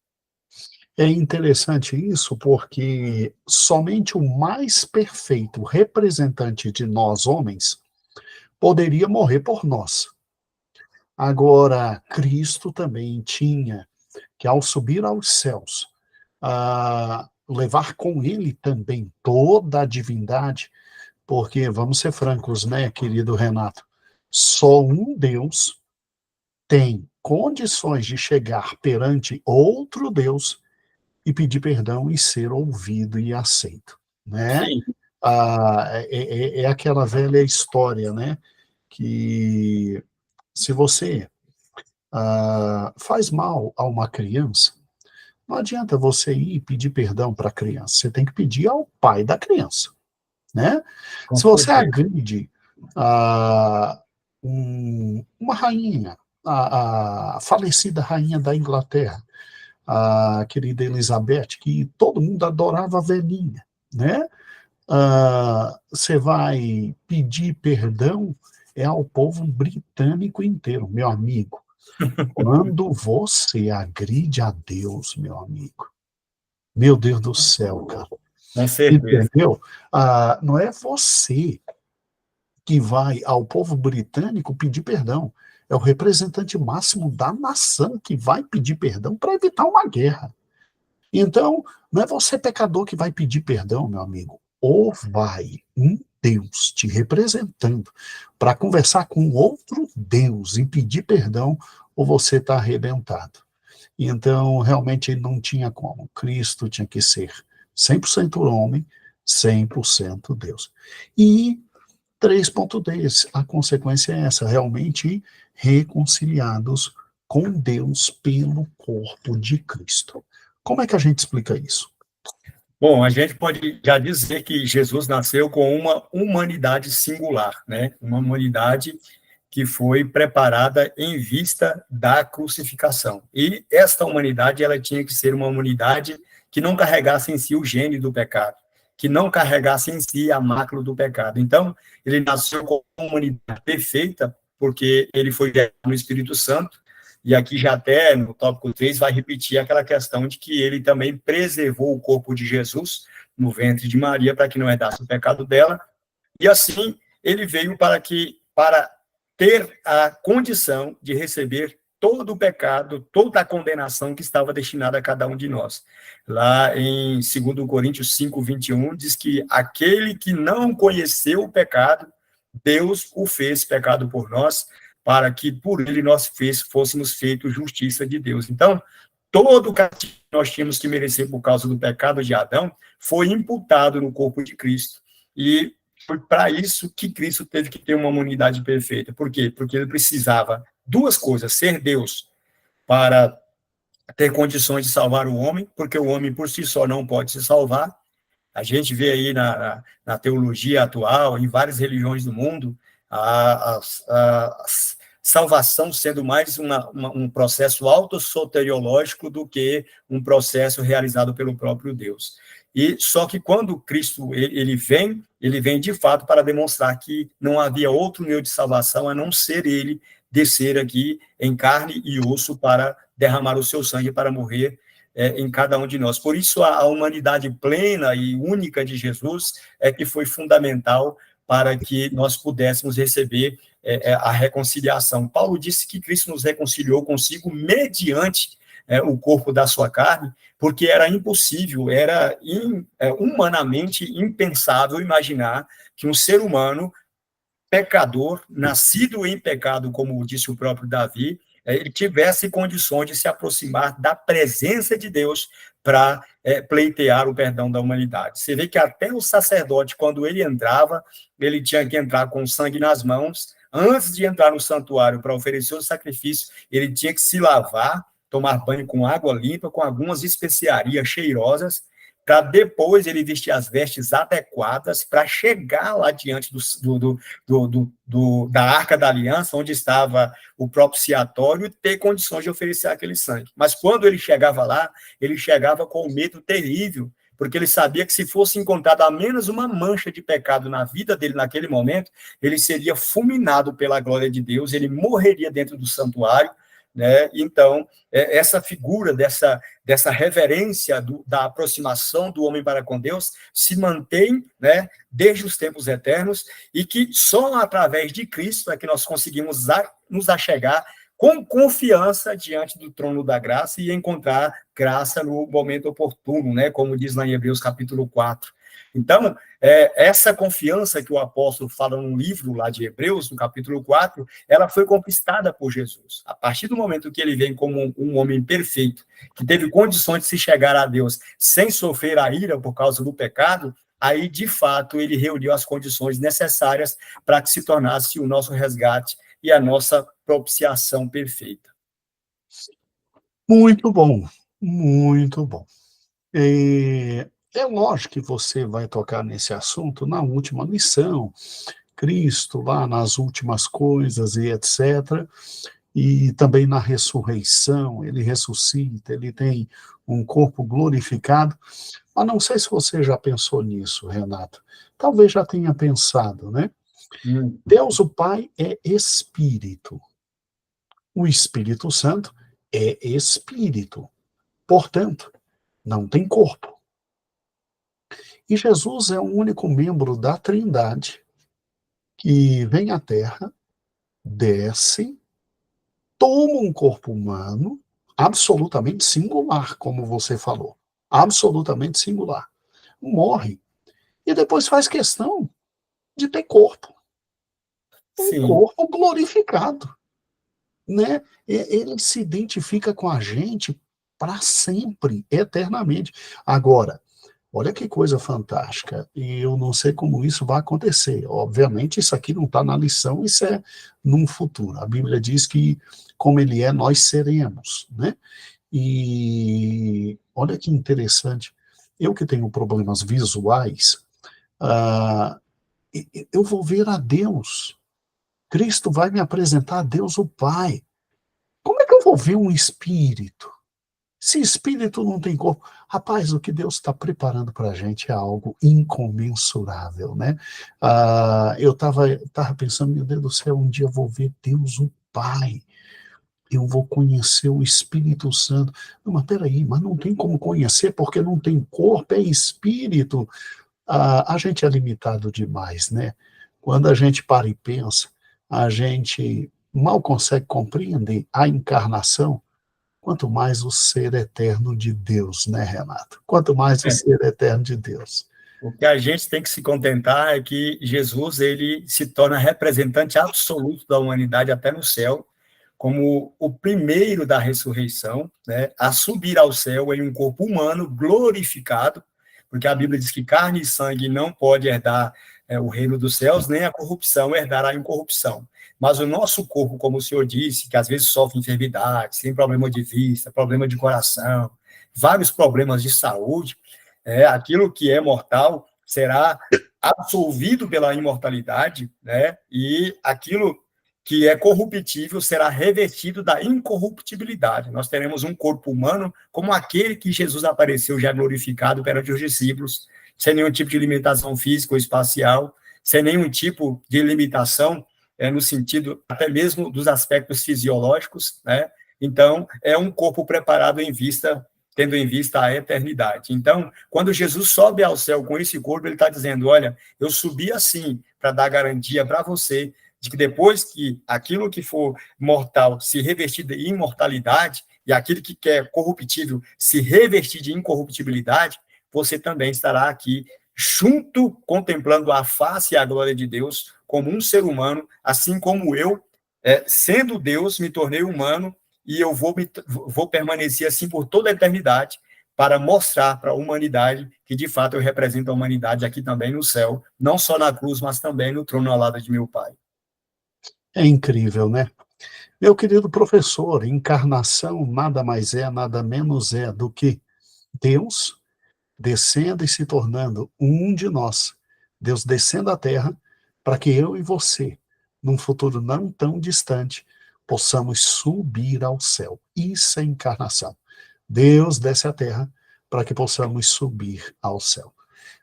É interessante isso, porque somente o mais perfeito representante de nós, homens, poderia morrer por nós. Agora, Cristo também tinha que, ao subir aos céus, levar com ele também toda a divindade, porque, vamos ser francos, né, querido Renato, só um Deus tem condições de chegar perante outro Deus e pedir perdão e ser ouvido e aceito, né? Sim. É aquela velha história, né, que se você faz mal a uma criança, não adianta você ir pedir perdão para a criança, você tem que pedir ao pai da criança, né? Se você agride uma rainha, a falecida rainha da Inglaterra, a querida Elizabeth, que todo mundo adorava a velhinha, né? Você vai pedir perdão ao povo britânico inteiro, meu amigo. Quando você agride a Deus, meu amigo, meu Deus do céu, cara. Com certeza. Entendeu? Não é você que vai ao povo britânico pedir perdão. É o representante máximo da nação que vai pedir perdão para evitar uma guerra. Então, não é você pecador que vai pedir perdão, meu amigo. Ou vai um Deus te representando para conversar com outro Deus e pedir perdão, ou você está arrebentado. Então, realmente, não tinha como. Cristo tinha que ser 100% homem, 100% Deus. E 3.10, a consequência é essa, realmente reconciliados com Deus pelo corpo de Cristo. Como é que a gente explica isso? Bom, a gente pode já dizer que Jesus nasceu com uma humanidade singular, né? Uma humanidade que foi preparada em vista da crucificação. E esta humanidade, ela tinha que ser uma humanidade que não carregasse em si o gene do pecado, que não carregasse em si a mácula do pecado. Então, ele nasceu com uma humanidade perfeita, porque ele foi gerado no Espírito Santo, e aqui já até no tópico 3 vai repetir aquela questão de que ele também preservou o corpo de Jesus no ventre de Maria para que não herdasse o pecado dela, e assim ele veio para ter a condição de receber todo o pecado, toda a condenação que estava destinada a cada um de nós. Lá em 2 Coríntios 5, 21, diz que aquele que não conheceu o pecado, Deus o fez pecado por nós, para que por ele nós fôssemos feitos justiça de Deus. Então, todo o castigo que nós tínhamos que merecer por causa do pecado de Adão foi imputado no corpo de Cristo. E foi para isso que Cristo teve que ter uma humanidade perfeita. Por quê? Porque ele precisava duas coisas: ser Deus para ter condições de salvar o homem, porque o homem por si só não pode se salvar. A gente vê aí na teologia atual, em várias religiões do mundo, a salvação sendo mais um processo autossoteriológico do que um processo realizado pelo próprio Deus. E só que quando Cristo ele vem de fato para demonstrar que não havia outro meio de salvação a não ser ele descer aqui em carne e osso para derramar o seu sangue para morrer em cada um de nós. Por isso, a humanidade plena e única de Jesus é que foi fundamental para que nós pudéssemos receber a reconciliação. Paulo disse que Cristo nos reconciliou consigo mediante o corpo da sua carne, porque era impossível, era humanamente impensável imaginar que um ser humano pecador, nascido em pecado, como disse o próprio Davi, ele tivesse condições de se aproximar da presença de Deus para pleitear o perdão da humanidade. Você vê que até o sacerdote, quando ele entrava, ele tinha que entrar com sangue nas mãos. Antes de entrar no santuário para oferecer o sacrifício, ele tinha que se lavar, tomar banho com água limpa, com algumas especiarias cheirosas, para depois ele vestir as vestes adequadas para chegar lá diante da Arca da Aliança, onde estava o propiciatório, e ter condições de oferecer aquele sangue. Mas quando ele chegava lá, ele chegava com um medo terrível, porque ele sabia que se fosse encontrado a menos uma mancha de pecado na vida dele naquele momento, ele seria fulminado pela glória de Deus, ele morreria dentro do santuário, né? Então, essa figura dessa reverência da aproximação do homem para com Deus se mantém, né, desde os tempos eternos, e que só através de Cristo é que nós conseguimos nos achegar com confiança diante do trono da graça e encontrar graça no momento oportuno, né, como diz lá em Hebreus capítulo 4. Então, essa confiança que o apóstolo fala no livro lá de Hebreus, no capítulo 4, ela foi conquistada por Jesus. A partir do momento que ele vem como um homem perfeito, que teve condições de se chegar a Deus sem sofrer a ira por causa do pecado, aí, de fato, ele reuniu as condições necessárias para que se tornasse o nosso resgate e a nossa propiciação perfeita. Muito bom, muito bom. É lógico que você vai tocar nesse assunto na última lição, Cristo lá nas últimas coisas e etc. E também na ressurreição, ele ressuscita, ele tem um corpo glorificado. Mas não sei se você já pensou nisso, Renato. Talvez já tenha pensado, né? Deus, o Pai, é espírito. O Espírito Santo é espírito. Portanto, não tem corpo. E Jesus é o único membro da Trindade que vem à Terra, desce, toma um corpo humano absolutamente singular, como você falou. Absolutamente singular. Morre. E depois faz questão de ter corpo. Um corpo glorificado. Né? Ele se identifica com a gente para sempre, eternamente. Agora, olha que coisa fantástica, e eu não sei como isso vai acontecer. Obviamente, isso aqui não está na lição, isso é num futuro. A Bíblia diz que, como ele é, nós seremos, né? E olha que interessante, eu que tenho problemas visuais, eu vou ver a Deus. Cristo vai me apresentar a Deus o Pai. Como é que eu vou ver um espírito? Se espírito não tem corpo, rapaz, o que Deus está preparando para a gente é algo incomensurável, né? Eu estava pensando, meu Deus do céu, um dia eu vou ver Deus o Pai, eu vou conhecer o Espírito Santo. Não, mas peraí, mas não tem como conhecer porque não tem corpo, é espírito. A gente é limitado demais, né? Quando a gente para e pensa, a gente mal consegue compreender a encarnação, quanto mais o ser eterno de Deus, né, Renato? Quanto mais o ser eterno de Deus. O que a gente tem que se contentar é que Jesus ele se torna representante absoluto da humanidade até no céu, como o primeiro da ressurreição, né, a subir ao céu em um corpo humano glorificado, porque a Bíblia diz que carne e sangue não pode herdar o reino dos céus, nem a corrupção herdará a incorrupção. Mas o nosso corpo, como o senhor disse, que às vezes sofre enfermidades, tem problema de vista, problema de coração, vários problemas de saúde, aquilo que é mortal será absolvido pela imortalidade, né? E aquilo que é corruptível será revestido da incorruptibilidade. Nós teremos um corpo humano como aquele que Jesus apareceu já glorificado perante os discípulos, sem nenhum tipo de limitação física ou espacial, sem nenhum tipo de limitação no sentido até mesmo dos aspectos fisiológicos, né? Então, é um corpo preparado tendo em vista a eternidade. Então, quando Jesus sobe ao céu com esse corpo, ele está dizendo, olha, eu subi assim para dar garantia para você de que depois que aquilo que for mortal se revestir de imortalidade e aquilo que é corruptível se revestir de incorruptibilidade, você também estará aqui junto, contemplando a face e a glória de Deus como um ser humano, assim como eu, sendo Deus, me tornei humano e eu vou permanecer assim por toda a eternidade para mostrar para a humanidade que, de fato, eu represento a humanidade aqui também no céu, não só na cruz, mas também no trono ao lado de meu Pai. É incrível, né? Meu querido professor, encarnação nada mais é, nada menos é do que Deus descendo e se tornando um de nós. Deus descendo à Terra para que eu e você, num futuro não tão distante, possamos subir ao céu. Isso é encarnação. Deus desce à Terra para que possamos subir ao céu.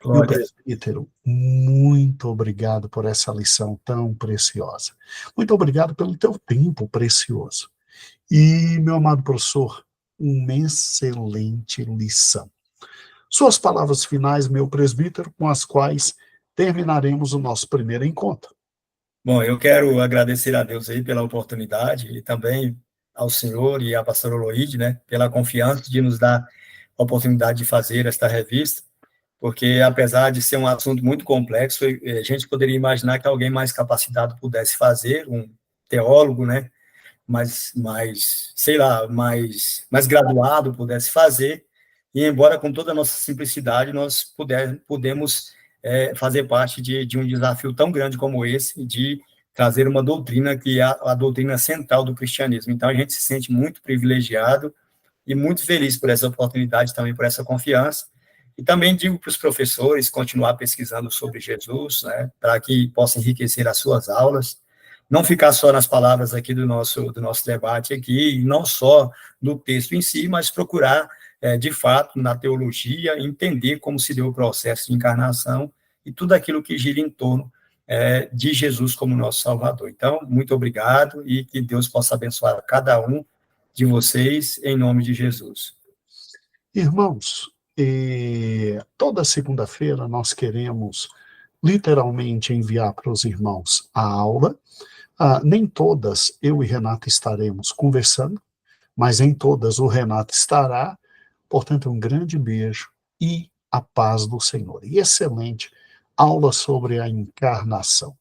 Meu Glória. presbítero, muito obrigado por essa lição tão preciosa. Muito obrigado pelo teu tempo precioso. E, meu amado professor, uma excelente lição. Suas palavras finais, meu presbítero, com as quais terminaremos o nosso primeiro encontro. Bom, eu quero agradecer a Deus aí pela oportunidade e também ao senhor e à pastora Loide, né, pela confiança de nos dar a oportunidade de fazer esta revista, porque apesar de ser um assunto muito complexo, a gente poderia imaginar que alguém mais capacitado pudesse fazer, um teólogo, né, sei lá, mais graduado pudesse fazer, e embora com toda a nossa simplicidade, nós podemos fazer parte de um desafio tão grande como esse, de trazer uma doutrina que é a doutrina central do cristianismo. Então, a gente se sente muito privilegiado e muito feliz por essa oportunidade, também por essa confiança. E também digo para os professores continuar pesquisando sobre Jesus, né, para que possa enriquecer as suas aulas, não ficar só nas palavras aqui do nosso debate aqui, e não só no texto em si, mas procurar, de fato, na teologia, entender como se deu o processo de encarnação e tudo aquilo que gira em torno de Jesus como nosso Salvador. Então, muito obrigado e que Deus possa abençoar cada um de vocês, em nome de Jesus. Irmãos, toda segunda-feira nós queremos literalmente enviar para os irmãos a aula. Nem todas eu e Renata estaremos conversando, mas em todas o Renato estará. Portanto, um grande beijo e a paz do Senhor. E excelente aula sobre a encarnação.